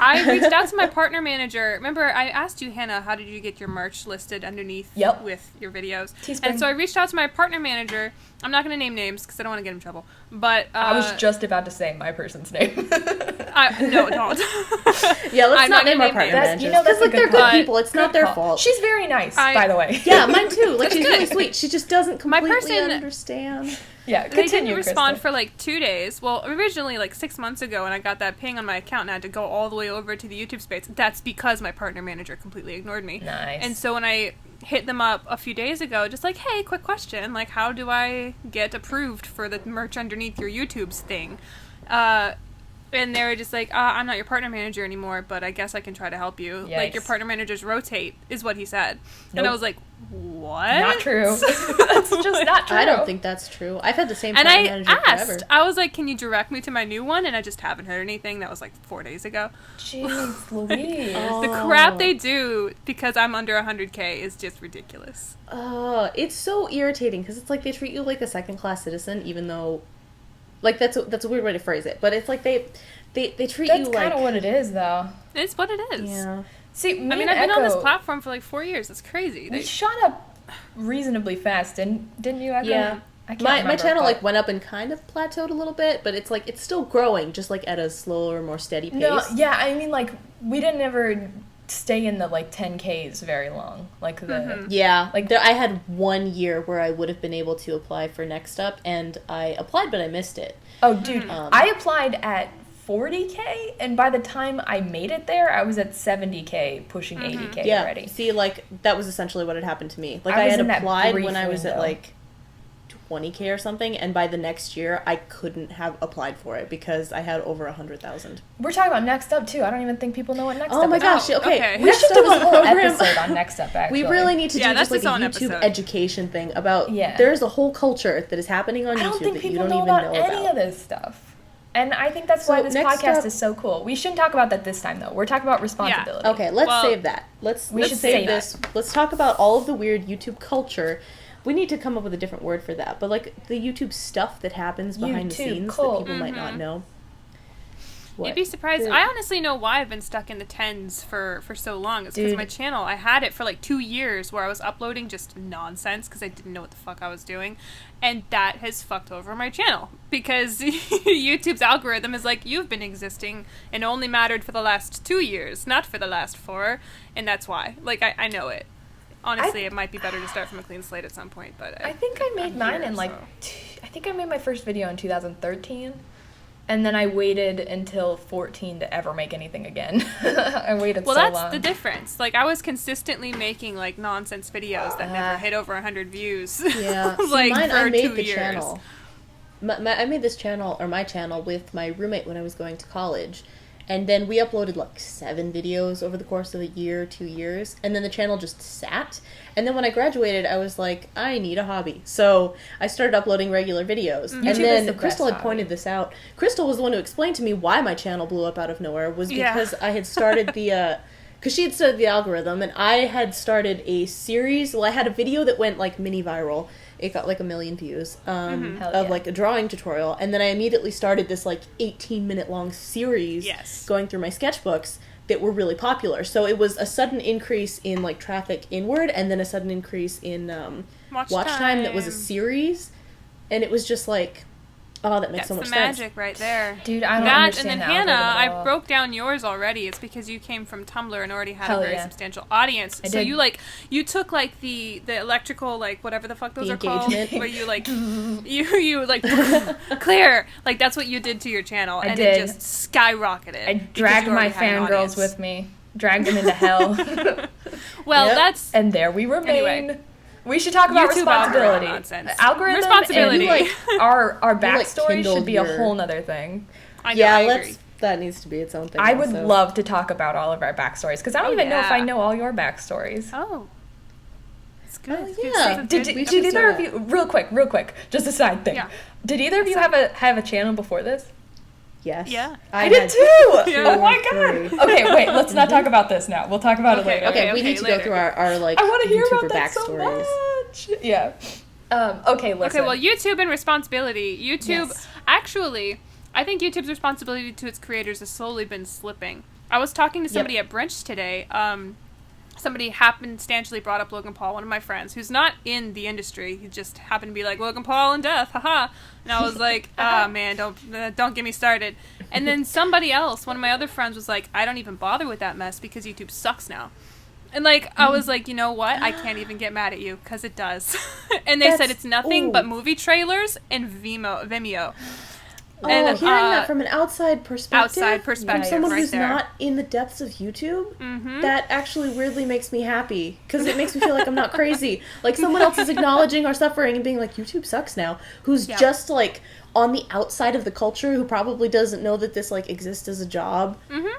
I reached out to my partner manager. Remember, I asked you, Hannah, how did you get your merch listed underneath with your videos?
Teespring.
And so I reached out to my partner manager. I'm not going to name names because I don't want to get him in trouble. But
I was just about to say my person's name.
No, don't.
Yeah, let's not name our partner managers. You know, that's like they're good people. It's not their fault.
She's very nice, by the way.
Yeah, mine too. Like, she's really sweet. She just doesn't completely understand.
Yeah,
they didn't respond for like 2 days. Well, originally like 6 months ago when I got that ping on my account and I had to go all the way over to the YouTube space. That's because my partner manager completely ignored me.
Nice.
And so when I hit them up a few days ago, just like, hey, quick question, like, how do I get approved for the merch underneath your YouTube's thing? And they were just like, I'm not your partner manager anymore, but I guess I can try to help you.
Yikes.
Like, your partner managers rotate, is what he said.
Nope.
And I was like, what?
Not true. That's just not true.
I don't think that's true. I've had the same
partner
manager forever.
And I asked, I was like, can you direct me to my new one? And I just haven't heard anything. That was like 4 days ago.
Jeez Louise.
The crap they do because I'm under 100K is just ridiculous.
It's so irritating because it's like they treat you like a second-class citizen, even though... Like, that's a weird way to phrase it, but it's like they treat you like...
That's kind of what it is, though.
It's what it is.
Yeah.
See,
I've been on this platform for like 4 years. It's crazy.
We shot up reasonably fast, didn't you, Echo?
Yeah.
I can't
my
remember,
channel like went up and kind of plateaued a little bit, but it's like it's still growing, just like at a slower, more steady pace.
No, yeah, I mean, like, we didn't ever stay in the like 10Ks very long, like
I had 1 year where I would have been able to apply for Next Up, and I applied but I missed it.
Oh dude, I applied at 40K, and by the time I made it there I was at 70K, pushing 80K already.
See, like, that was essentially what had happened to me. Like, I had applied when I was at like 20K or something, and by the next year I couldn't have applied for it because I had over 100,000.
We're talking about Next Up too. I don't even think people know what Next Up is.
Oh my gosh, okay.
We should do a whole episode on Next Up, actually.
We really need to do just like a YouTube
episode.
Education thing about there's a whole culture that is happening on YouTube that you don't even know about.
Any of this stuff. And I think that's why this podcast is so cool. We shouldn't talk about that this time, though. We're talking about responsibility.
Yeah. Okay, let's save that. Let's save this. Let's talk about all of the weird YouTube culture. We need to come up with a different word for that. But, like, the YouTube stuff that happens behind the scenes that people might not know.
You'd be surprised. I honestly know why I've been stuck in the 10s for so long. It's because my channel, I had it for like 2 years where I was uploading just nonsense because I didn't know what the fuck I was doing. And that has fucked over my channel because YouTube's algorithm is like, you've been existing and only mattered for the last 2 years, not for the last 4. And that's why. Like, I know it. Honestly, it might be better to start from a clean slate at some point, but
I think I made mine in like I think I made my first video in 2013, and then I waited until 14 to ever make anything again. I waited so long.
Well, that's the difference. Like, I was consistently making like nonsense videos that never hit over 100 views.
Yeah,
like
mine,
for
I made
2
the
years.
channel. I made this channel, or my channel, with my roommate when I was going to college. And then we uploaded like 7 videos over the course of a year, 2 years. And then the channel just sat. And then when I graduated, I was like, I need a hobby. So I started uploading regular videos. And then Crystal had pointed this out. Crystal was the one who explained to me why my channel blew up out of nowhere. Was because I had started the... Because she had started the algorithm, and I had started a series. Well, I had a video that went like mini viral. It got like 1 million views of like a drawing tutorial, and then I immediately started this like 18-minute long series going through my sketchbooks that were really popular. So it was a sudden increase in like traffic inward, and then a sudden increase in watch time that was a series, and it was just like Oh, that makes
That's
so much
the
sense.
magic right there.
Dude, I don't
That, and
understand
then
the
Hannah,
algorithm at all.
I broke down yours already. It's because you came from Tumblr and already had
Hell
a very
yeah.
substantial audience.
I
So
did.
you took like the electrical, like whatever the fuck those
The
are called,
engagement.
where you like you like clear, like that's what you did to your channel, and
did.
it just skyrocketed.
I
because
dragged
you
my
already had an
fangirls
audience.
with me. Dragged them into hell.
Well,
Yep.
that's
And there we remain.
Anyway.
We should talk about
YouTube
responsibility.
algorithm nonsense.
Algorithm
Responsibility.
and our
like,
backstory
kindled
should be a
your-
whole nother thing.
I know,
Yeah,
I agree.
that needs to be its own thing.
I would
also.
love to talk about all of our backstories because I don't
Oh,
even know if
yeah.
I know all your backstories.
Oh, it's good.
Oh,
It's good.
yeah.
It's
Did,
good.
did either of you real quick, just a side thing.
Yeah.
Did either of you have a channel before this?
Yes.
Yeah.
I did
had
too.
Yeah.
Oh my
three.
god. Okay, wait. Let's not talk about this now. We'll talk about it
Okay,
later.
Okay, we
okay,
need to
later.
go through our like
I want to hear
YouTuber
about that
backstories.
so much. Yeah. Okay. Listen.
Okay, well, YouTube and responsibility. YouTube,
Yes.
actually, I think YouTube's responsibility to its creators has slowly been slipping. I was talking to somebody at brunch today. Somebody happenstantially brought up Logan Paul, one of my friends, who's not in the industry. He just happened to be like, Logan Paul and death, haha. And I was like, ah, man, don't get me started. And then somebody else, one of my other friends, was like, I don't even bother with that mess because YouTube sucks now. And, like, I was like, you know what? I can't even get mad at you, because it does. And they said
That's-
it's nothing
ooh.
but movie trailers and Vimeo.
Oh,
And,
hearing that from an outside perspective,
outside perspective,
from someone
right
who's
there.
not in the depths of YouTube,
Mhm.
that actually weirdly makes me happy because it makes me feel like I'm not crazy. Like someone else is acknowledging our suffering and being like, YouTube sucks now. Who's
Yeah.
just like on the outside of the culture, who probably doesn't know that this like exists as a job.
Mhm.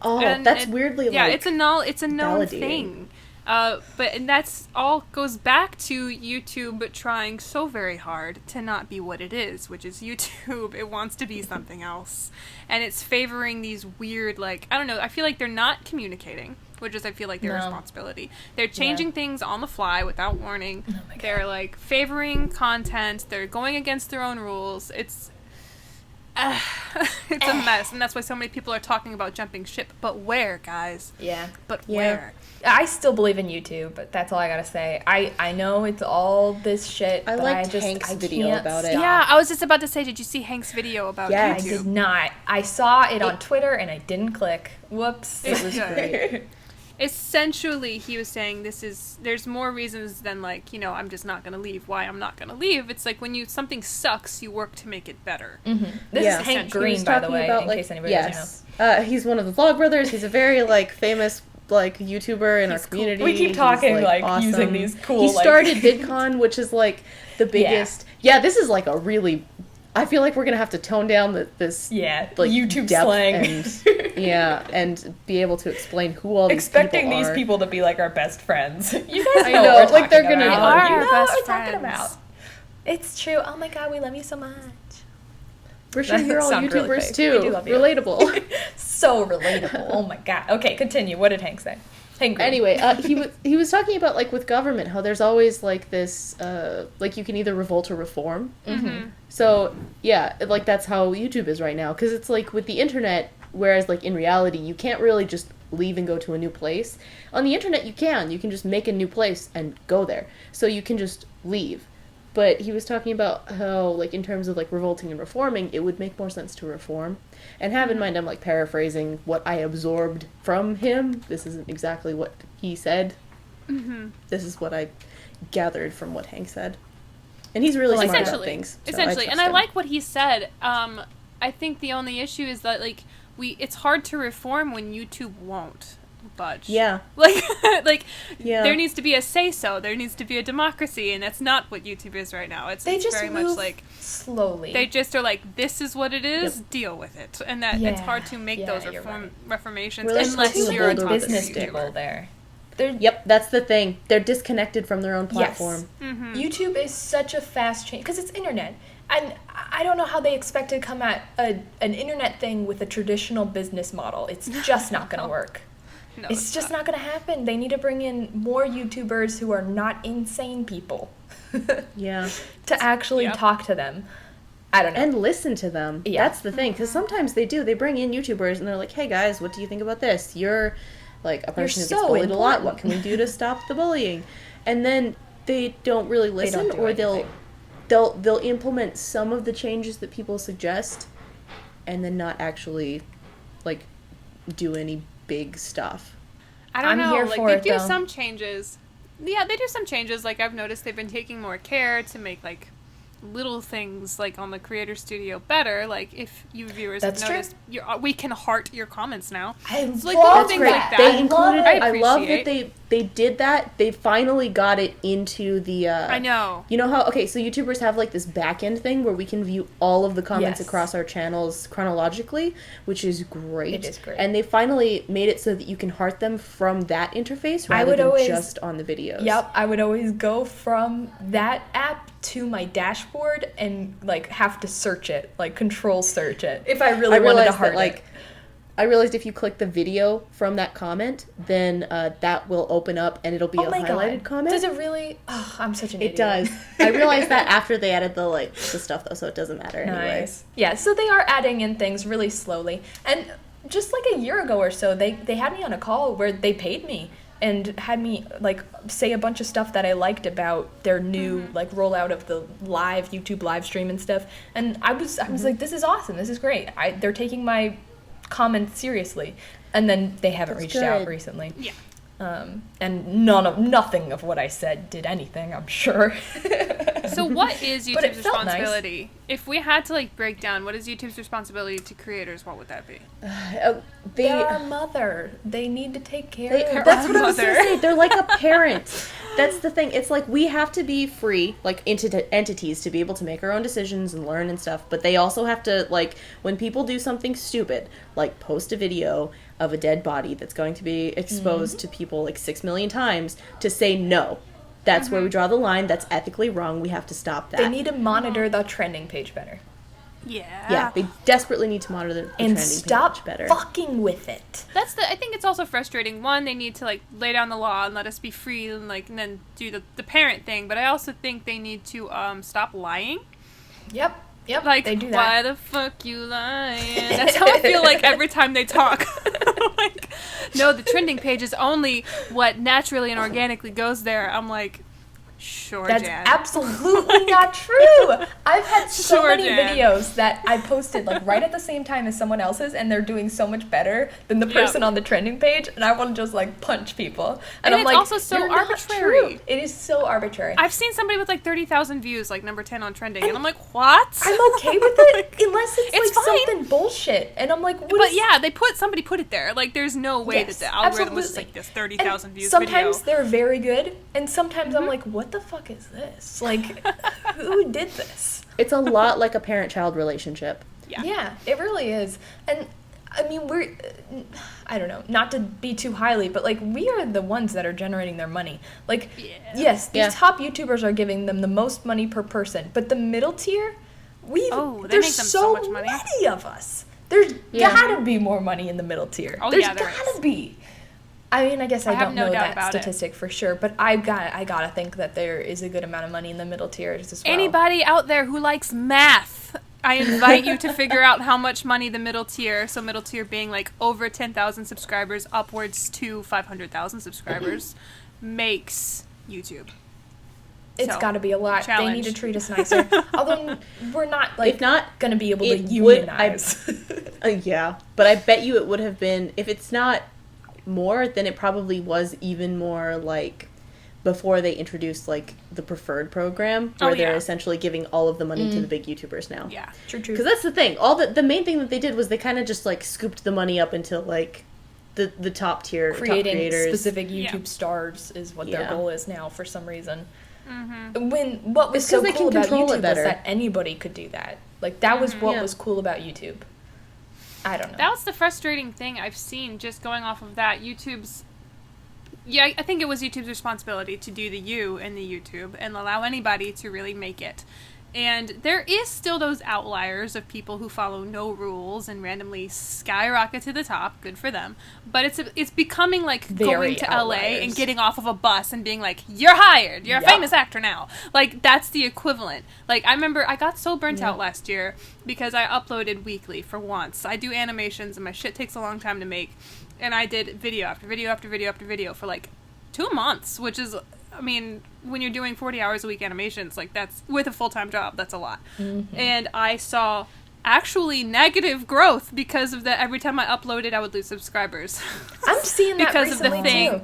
Oh,
And
that's
it-
weirdly
yeah,
like
it's a known
validating.
thing. And that's all goes back to YouTube trying so very hard to not be what it is, which is YouTube. It wants to be something else, and it's favoring these weird, like, I don't know. I feel like they're not communicating, which is I feel like their
No.
responsibility. They're changing things on the fly without warning.
Oh my God.
They're like favoring content. They're going against their own rules. It's it's a mess, and that's why so many people are talking about jumping ship. But where, guys?
Yeah.
But
Yeah.
where?
I still believe in YouTube, but that's all I gotta say. I know it's all this shit,
I
but
liked
I just
Hank's
I
video
can't
about it.
stop.
Yeah, I was just about to say, did you see Hank's video about
Yeah,
I
YouTube?
did not. I saw it on Twitter and I didn't click. Whoops.
It
was
good.
great.
Essentially, he was saying there's more reasons than like, I'm just not gonna leave. Why I'm not gonna leave? It's like when something sucks, you work to make it better.
This
Yeah.
is Hank
He
Green,
was
by the
talking
way,
about,
in
like,
case anybody doesn't know.
yes. He's one of the Vlogbrothers. He's a very like famous like YouTuber in our
He's cool.
community.
We keep
He's,
talking, like,
awesome.
using these cool,
He
like-
started VidCon, which is like the biggest. Yeah, this is like a really. I feel like we're gonna have to tone down this.
Yeah,
Like
YouTube
depth
slang.
and yeah, and be able to explain who all these
Expecting
people
these
are.
people to be like our best friends. You guys
I
know,
know,
what we're
like, they're
talking
gonna
about.
know.
You
Our
know
best
what we're talking
friends.
about. It's true. Oh my god, we love you so much.
We're sure
That
you're all
sounds really
YouTubers
fake.
too.
We do love you.
Relatable.
So relatable. Oh my god. Okay, continue. What did Hank say? Hank Green.
Anyway, he was talking about like with government how there's always like this like you can either revolt or reform.
Mm-hmm.
So yeah, like that's how YouTube is right now because it's like with the internet, whereas like in reality you can't really just leave and go to a new place. On the internet you can just make a new place and go there. So you can just leave. But he was talking about how like in terms of like revolting and reforming, it would make more sense to reform. And have in mind I'm like paraphrasing what I absorbed from him. This isn't exactly what he said.
Mm-hmm.
This is what I gathered from what Hank said. And he's really smart about
Essentially,
things. so
essentially,
trust
and I
him.
like what he said. I think the only issue is that like it's hard to reform when YouTube won't budge.
Yeah.
Like
Yeah.
there needs to be a say-so. There needs to be a democracy, and that's not what YouTube is right now. It's
They just
very
move
much like
slowly.
they just are like, this is what it is. Deal with it, and that it's
Yeah.
hard to make
Yeah,
those
you're right.
reformations
We're like
unless
too
you're a
old
top
with
business
the
people
YouTuber.
there. They're,
Yep, that's the thing. They're disconnected from their own platform.
Mm-hmm.
YouTube is such a fast change because it's internet, and I don't know how they expect to come at an internet thing with a traditional business model. It's just not going to work.
No,
It's just not going to happen. They need to bring in more YouTubers who are not insane people
Yeah.
to actually
Yep.
talk to them. I don't know.
And listen to them.
Yeah.
That's the thing. Because sometimes they do. They bring in YouTubers and they're like, hey guys, what do you think about this? You're like a person who
so
gets bullied a lot.
important.
What can we do to stop the bullying? And then they don't really listen
do
or they'll
anything.
they'll implement some of the changes that people suggest, and then not actually like do any big stuff.
I don't
I'm
know.
here
Like
for
they
it,
do
though.
some changes. Yeah, they do some changes. Like I've noticed they've been taking more care to make like little things like on the Creator Studio better. Like if you viewers
That's
have
true.
noticed, we can heart your comments now.
I
It's like
love
little things
that.
like that.
They included.
I
I love that
appreciate.
they did that. They finally got it into the.
I know.
You know how so YouTubers have like this back end thing where we can view all of the comments
Yes.
across our channels chronologically, which is great.
It is great.
And they finally made it so that you can heart them from that interface
I
rather
would
than
always-
just on the videos.
Yep, I would always go from that app to my dashboard and like have to search it, like control search it, if I really wanted to heart it.
I realized if you click the video from that comment, then that will open up and it'll be
Oh
a
my
highlighted
God.
comment.
Does it really? Oh, I'm such an idiot.
It does. I realized that after they added the stuff though, so it doesn't matter anyway.
Nice. Yeah, so they are adding in things really slowly. And just like a year ago or so, they had me on a call where they paid me and had me like say a bunch of stuff that I liked about their new like rollout of the live YouTube live stream and stuff. And I was like, this is awesome. This is great. They're taking my comments seriously. And then they haven't
That's
reached out
good.
recently.
Yeah.
And nothing of what I said did anything, I'm sure.
So what is
But it
YouTube's
felt nice.
responsibility? If we had to like break down what is YouTube's responsibility to creators, what would that be?
They're our mother. They need to take care
They,
of us.
that's what I was
mother.
gonna say. They're like a parent. That's the thing. It's like we have to be free, like entities, to be able to make our own decisions and learn and stuff. But they also have to, like, when people do something stupid, like post a video of a dead body that's going to be exposed to people like 6 million times, to say no. That's where we draw the line. That's ethically wrong. We have to stop that.
They need to monitor the trending page better.
Yeah, they desperately need to monitor the
And
trending
stop
page better.
fucking with it.
I think it's also frustrating. One, they need to like lay down the law and let us be free and like and then do the parent thing. But I also think they need to stop lying.
Yep,
Like,
they do that.
why the fuck you lying? That's how I feel like every time they talk. Like, no, the trending page is only what naturally and organically goes there. I'm like, sure,
That's
Jan.
absolutely not true. I've had so
Sure,
many
Jan.
videos that I posted like right at the same time as someone else's, and they're doing so much better than the person on the trending page, and I want to just like punch people.
And
I'm
it's
like,
also so
"You're not
arbitrary."
true." It is so arbitrary.
I've seen somebody with like 30,000 views, like number 10 on trending, and I'm like, what?
I'm okay with it unless it's
It's
like
fine.
something bullshit, and I'm like, what
But
is-
yeah, somebody put it there. Like, there's no way
Yes,
that the algorithm was just
absolutely.
like this 30,000 views
Sometimes
video.
they're very good, and sometimes I'm like, what the fuck is this? Like, who did this?
It's a lot like a parent-child relationship.
Yeah, it really is. And I mean, I don't know, not to be too highly, but like, we are the ones that are generating their money. Like, yes, these top YouTubers are giving them the most money per person, but the middle tier,
they
there's
make them
so
so much money.
many of us. There's gotta be more money in the middle tier.
Oh,
There's
yeah, there
gotta
is.
be. I mean, I guess I
I have
don't
no
know
doubt
that
about it.
statistic for sure, but I gotta think that there is a good amount of money in the middle tiers as well.
Anybody out there who likes math, I invite you to figure out how much money the middle tier, so middle tier being like over 10,000 subscribers upwards to 500,000 subscribers, makes YouTube.
It's
So,
got to be a lot. They
challenge.
need to treat us nicer. Although we're not like
If not,
going to be able to
it would-
unionize.
Yeah, but I bet you it would have been, if it's not more, then it probably was even more like before they introduced like the preferred program, where they're essentially giving all of the money to the big YouTubers now.
Yeah.
True.
Because that's the thing. The main thing that they did was they kind of just like scooped the money up into like the top tier,
Creating
top creators.
specific YouTube
Yeah.
stars is what their
Yeah.
goal is now for some reason.
Mm-hmm.
What was
It's
so
'cause they
cool
can
about
control it
YouTube was
better.
that anybody could do that. Like that was what
Yeah.
was cool about YouTube. I don't know.
That was the frustrating thing I've seen just going off of that. I think it was YouTube's responsibility to do the you in the YouTube and allow anybody to really make it. And there is still those outliers of people who follow no rules and randomly skyrocket to the top. Good for them. But it's becoming like
Very
going to LA and
outliers.
getting off of a bus and being like, you're hired. You're
Yep.
a famous actor now. Like, that's the equivalent. Like, I remember I got so burnt out last year because I uploaded weekly for once. I do animations and my shit takes a long time to make. And I did video after video after video after video for like 2 months, which is I mean, when you're doing 40 hours a week animations, like, that's, with a full-time job, that's a lot. Mm-hmm. And I saw actually negative growth because of every time I uploaded, I would lose subscribers.
I'm seeing that
because of the thing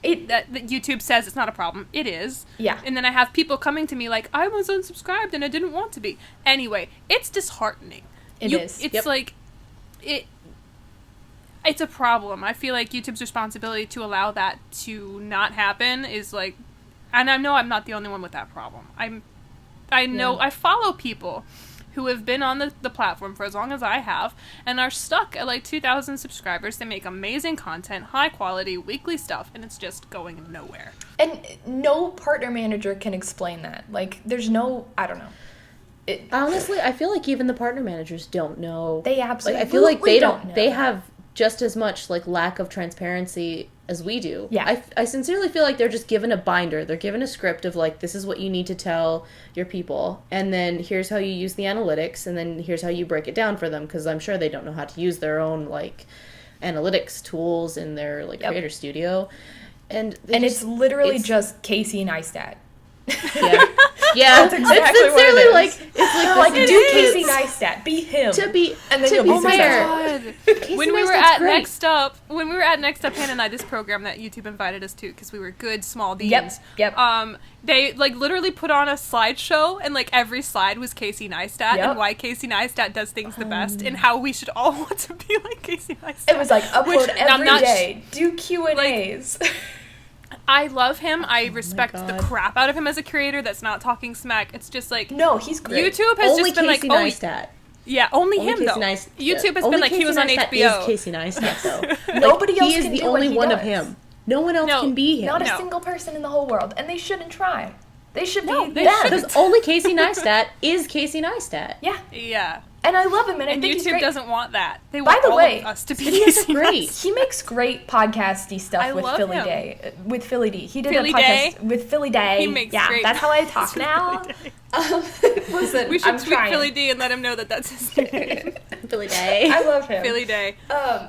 too.
That YouTube says it's not a problem. It is.
Yeah.
And then I have people coming to me like, I was unsubscribed and I didn't want to be. Anyway, it's disheartening.
It is.
It's like, it's a problem. I feel like YouTube's responsibility to allow that to not happen is like, and I know I'm not the only one with that problem. I know, I follow people who have been on the platform for as long as I have, and are stuck at like 2,000 subscribers. They make amazing content, high quality, weekly stuff, and it's just going nowhere.
And no partner manager can explain that. Like, there's no, I don't know.
Honestly, I feel like even the partner managers don't know.
They absolutely,
like, I feel like they don't
know.
They have just as much, like, lack of transparency as we do.
Yeah.
I sincerely feel like they're just given a binder. They're given a script of, like, this is what you need to tell your people, and then here's how you use the analytics, and then here's how you break it down for them, because I'm sure they don't know how to use their own, like, analytics tools in their, like, creator studio. And
it's literally just Casey Neistat.
Yeah. Yeah,
that's exactly
it's sincerely
what it is.
Like
do Casey Neistat, be him,
and then
you'll
be
be
fair.
When we were at Next Up, Hannah and I, this program that YouTube invited us to because we were good small deans.
Yep.
They like literally put on a slideshow, and like every slide was Casey Neistat and why Casey Neistat does things the best, and how we should all want to be like Casey Neistat.
It was like upload every day, do Q&As.
I love him. I respect the crap out of him as a creator that's not talking smack. It's just like...
No, he's great.
YouTube has
only
just been
Casey Neistat.
Yeah, only him,
Casey
though. YouTube has been like, he was on HBO.
Is Casey Neistat, though.
Nobody else
can do
He is the
only one
does.
of him. No one else can be him.
Not a single person in the whole world. And they shouldn't try. They should be them.
Because only Casey Neistat is Casey Neistat.
Yeah.
Yeah.
And I love him, and I think
YouTube
he's great.
doesn't want that. They want all of us to be Casey
great.
He makes great podcasty stuff with Philly
him.
Day. With Philly D. He did
Philly
a podcast
Day?
with Philly Day.
He makes
yeah,
great
that's how I talk now. Listen,
we should
I'm
tweet
trying.
Philly D and let him know that that's his name.
Philly Day.
I love him.
Philly Day.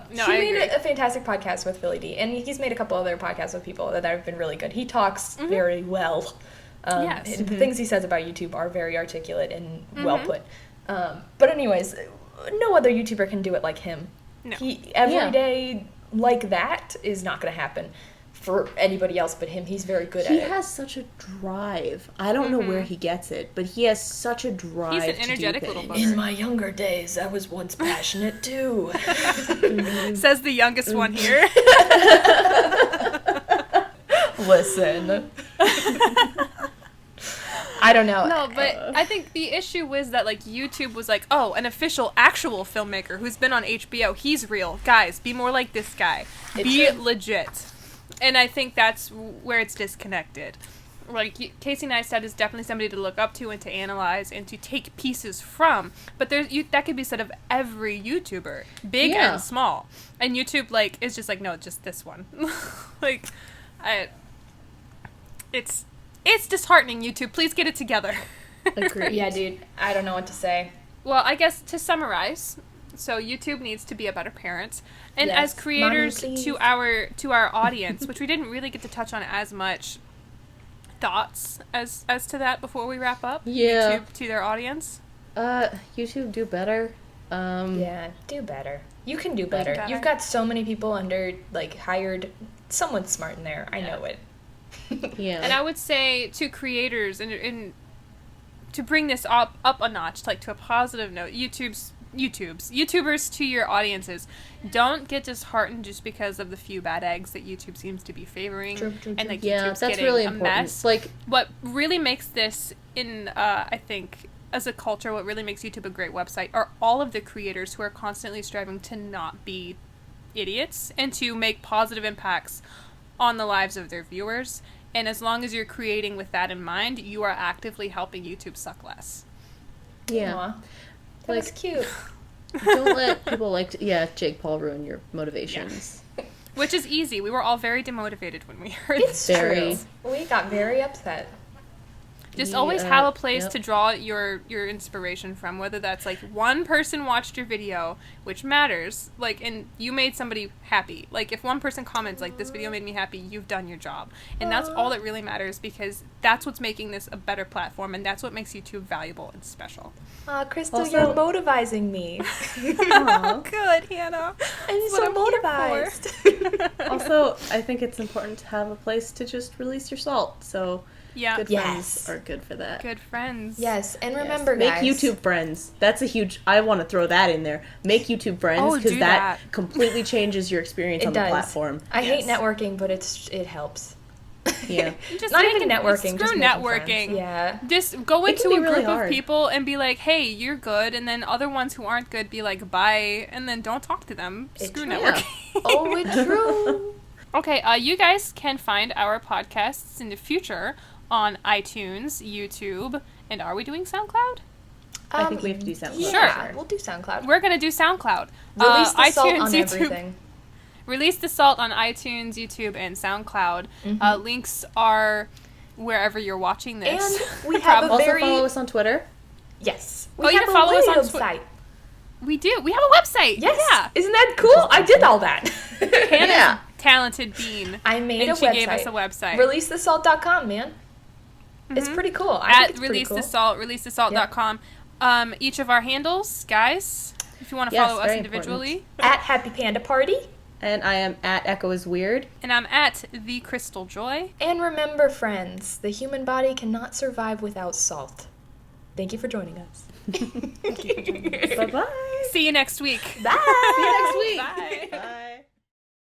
He made a fantastic podcast with Philly D, and he's made a couple other podcasts with people that have been really good. He talks very well.
Yes.
The things he says about YouTube are very articulate and well put. But anyways, no other YouTuber can do it like him.
No.
Every day like that is not going to happen for anybody else but him. He's very good at it.
He has such a drive. I don't know where he gets it, but he has such a drive.
He's an energetic
to do
little
things.
bugger.
In my younger days, I was once passionate too.
Says the youngest one here.
Listen. I don't know.
No, but I think the issue was that, like, YouTube was like, oh, an official, actual filmmaker who's been on HBO, he's real. Guys, be more like this guy. Be legit. And I think that's where it's disconnected. Like, Casey Neistat is definitely somebody to look up to and to analyze and to take pieces from. But that could be said of every YouTuber, big and small. And YouTube, like, is just like, no, just this one. Like, It's disheartening, YouTube. Please get it together.
Agreed.
Yeah, dude. I don't know what to say.
Well, I guess to summarize, so YouTube needs to be a better parent. And
Yes.
as creators
Mommy,
to our audience, which we didn't really get to touch on as much, thoughts as to that before we wrap up?
Yeah.
YouTube to their audience?
YouTube do better.
Yeah, do better. You can do better.
better.
You've got so many people under, like, hired. Someone smart in there. I know it.
Yeah.
And I would say to creators, and to bring this up a notch, like to a positive note, YouTubers to your audiences, don't get disheartened just because of the few bad eggs that YouTube seems to be favoring.
True.
And like
Yeah,
YouTube's
that's
getting
really
a
important.
mess.
Like,
What really makes this I think, as a culture, what really makes YouTube a great website are all of the creators who are constantly striving to not be idiots and to make positive impacts on the lives of their viewers. And as long as you're creating with that in mind, you are actively helping YouTube suck less.
yeah.
Aw. That was cute.
Don't let people like Jake Paul ruin your motivations.
Which is easy. We were all very demotivated when we heard
It's
Very.
true. We got very upset.
Just always have a place
yep.
to draw your inspiration from, whether that's like one person watched your video, which matters, like, and you made somebody happy. Like, if one person comments like, this video made me happy, you've done your job. And that's all that really matters, because that's what's making this a better platform, and that's what makes YouTube valuable and special.
Crystal,
Also-
you're motivizing me.
Good, Hannah.
I'm
That's
so
what I'm here
motivized.
Also, I think it's important to have a place to just release your salt. So
Yeah.
good
Yes.
friends are good for that.
Good friends.
Yes, and
Yes.
remember,
Make
guys.
YouTube friends. That's a huge. I want to throw that in there. Make YouTube friends,
Oh,
because
do
that
that.
completely changes your experience
It
on
does.
the platform.
I hate
Yes.
networking, but it helps.
Yeah.
Just
Not
making-
even networking,
Screw
just making
networking.
friends. Yeah.
Just go
It
into
can be
a
really
group of
hard.
people and be like, hey, you're good, and then other ones who aren't good be like, bye, and then don't talk to them.
It's
Screw
true.
networking.
Oh, it's true.
Okay, you guys can find our podcasts in the future on iTunes, YouTube, and are we doing SoundCloud?
I think we have to do SoundCloud.
Yeah,
Sure.
we'll do SoundCloud.
We're gonna do SoundCloud.
Release the salt on
YouTube.
everything.
Release the Salt on iTunes, YouTube, and SoundCloud. Links are wherever you're watching this.
And we have a
Also
very
follow us on Twitter.
yes.
Oh,
We
you
have
can
a
follow us on
website.
We do. We have a website.
Yes.
Yeah.
Isn't that cool? I did all that.
Hannah's
Yeah.
talented bean.
I made
and
a
she
website.
gave us a website.
ReleaseTheSalt.com, man. It's pretty cool. I
At
think it's pretty
Release
cool.
the Salt, releasethesalt.com. Each of our handles, guys, if you want to
Yes,
follow us
very
individually.
At Happy Panda Party.
And I am at Echo is Weird.
And I'm at The Crystal Joy.
And remember, friends, the human body cannot survive without salt. Thank you for joining us.
Bye-bye.
See you next week.
Bye.
See you next week.
Bye.
Bye.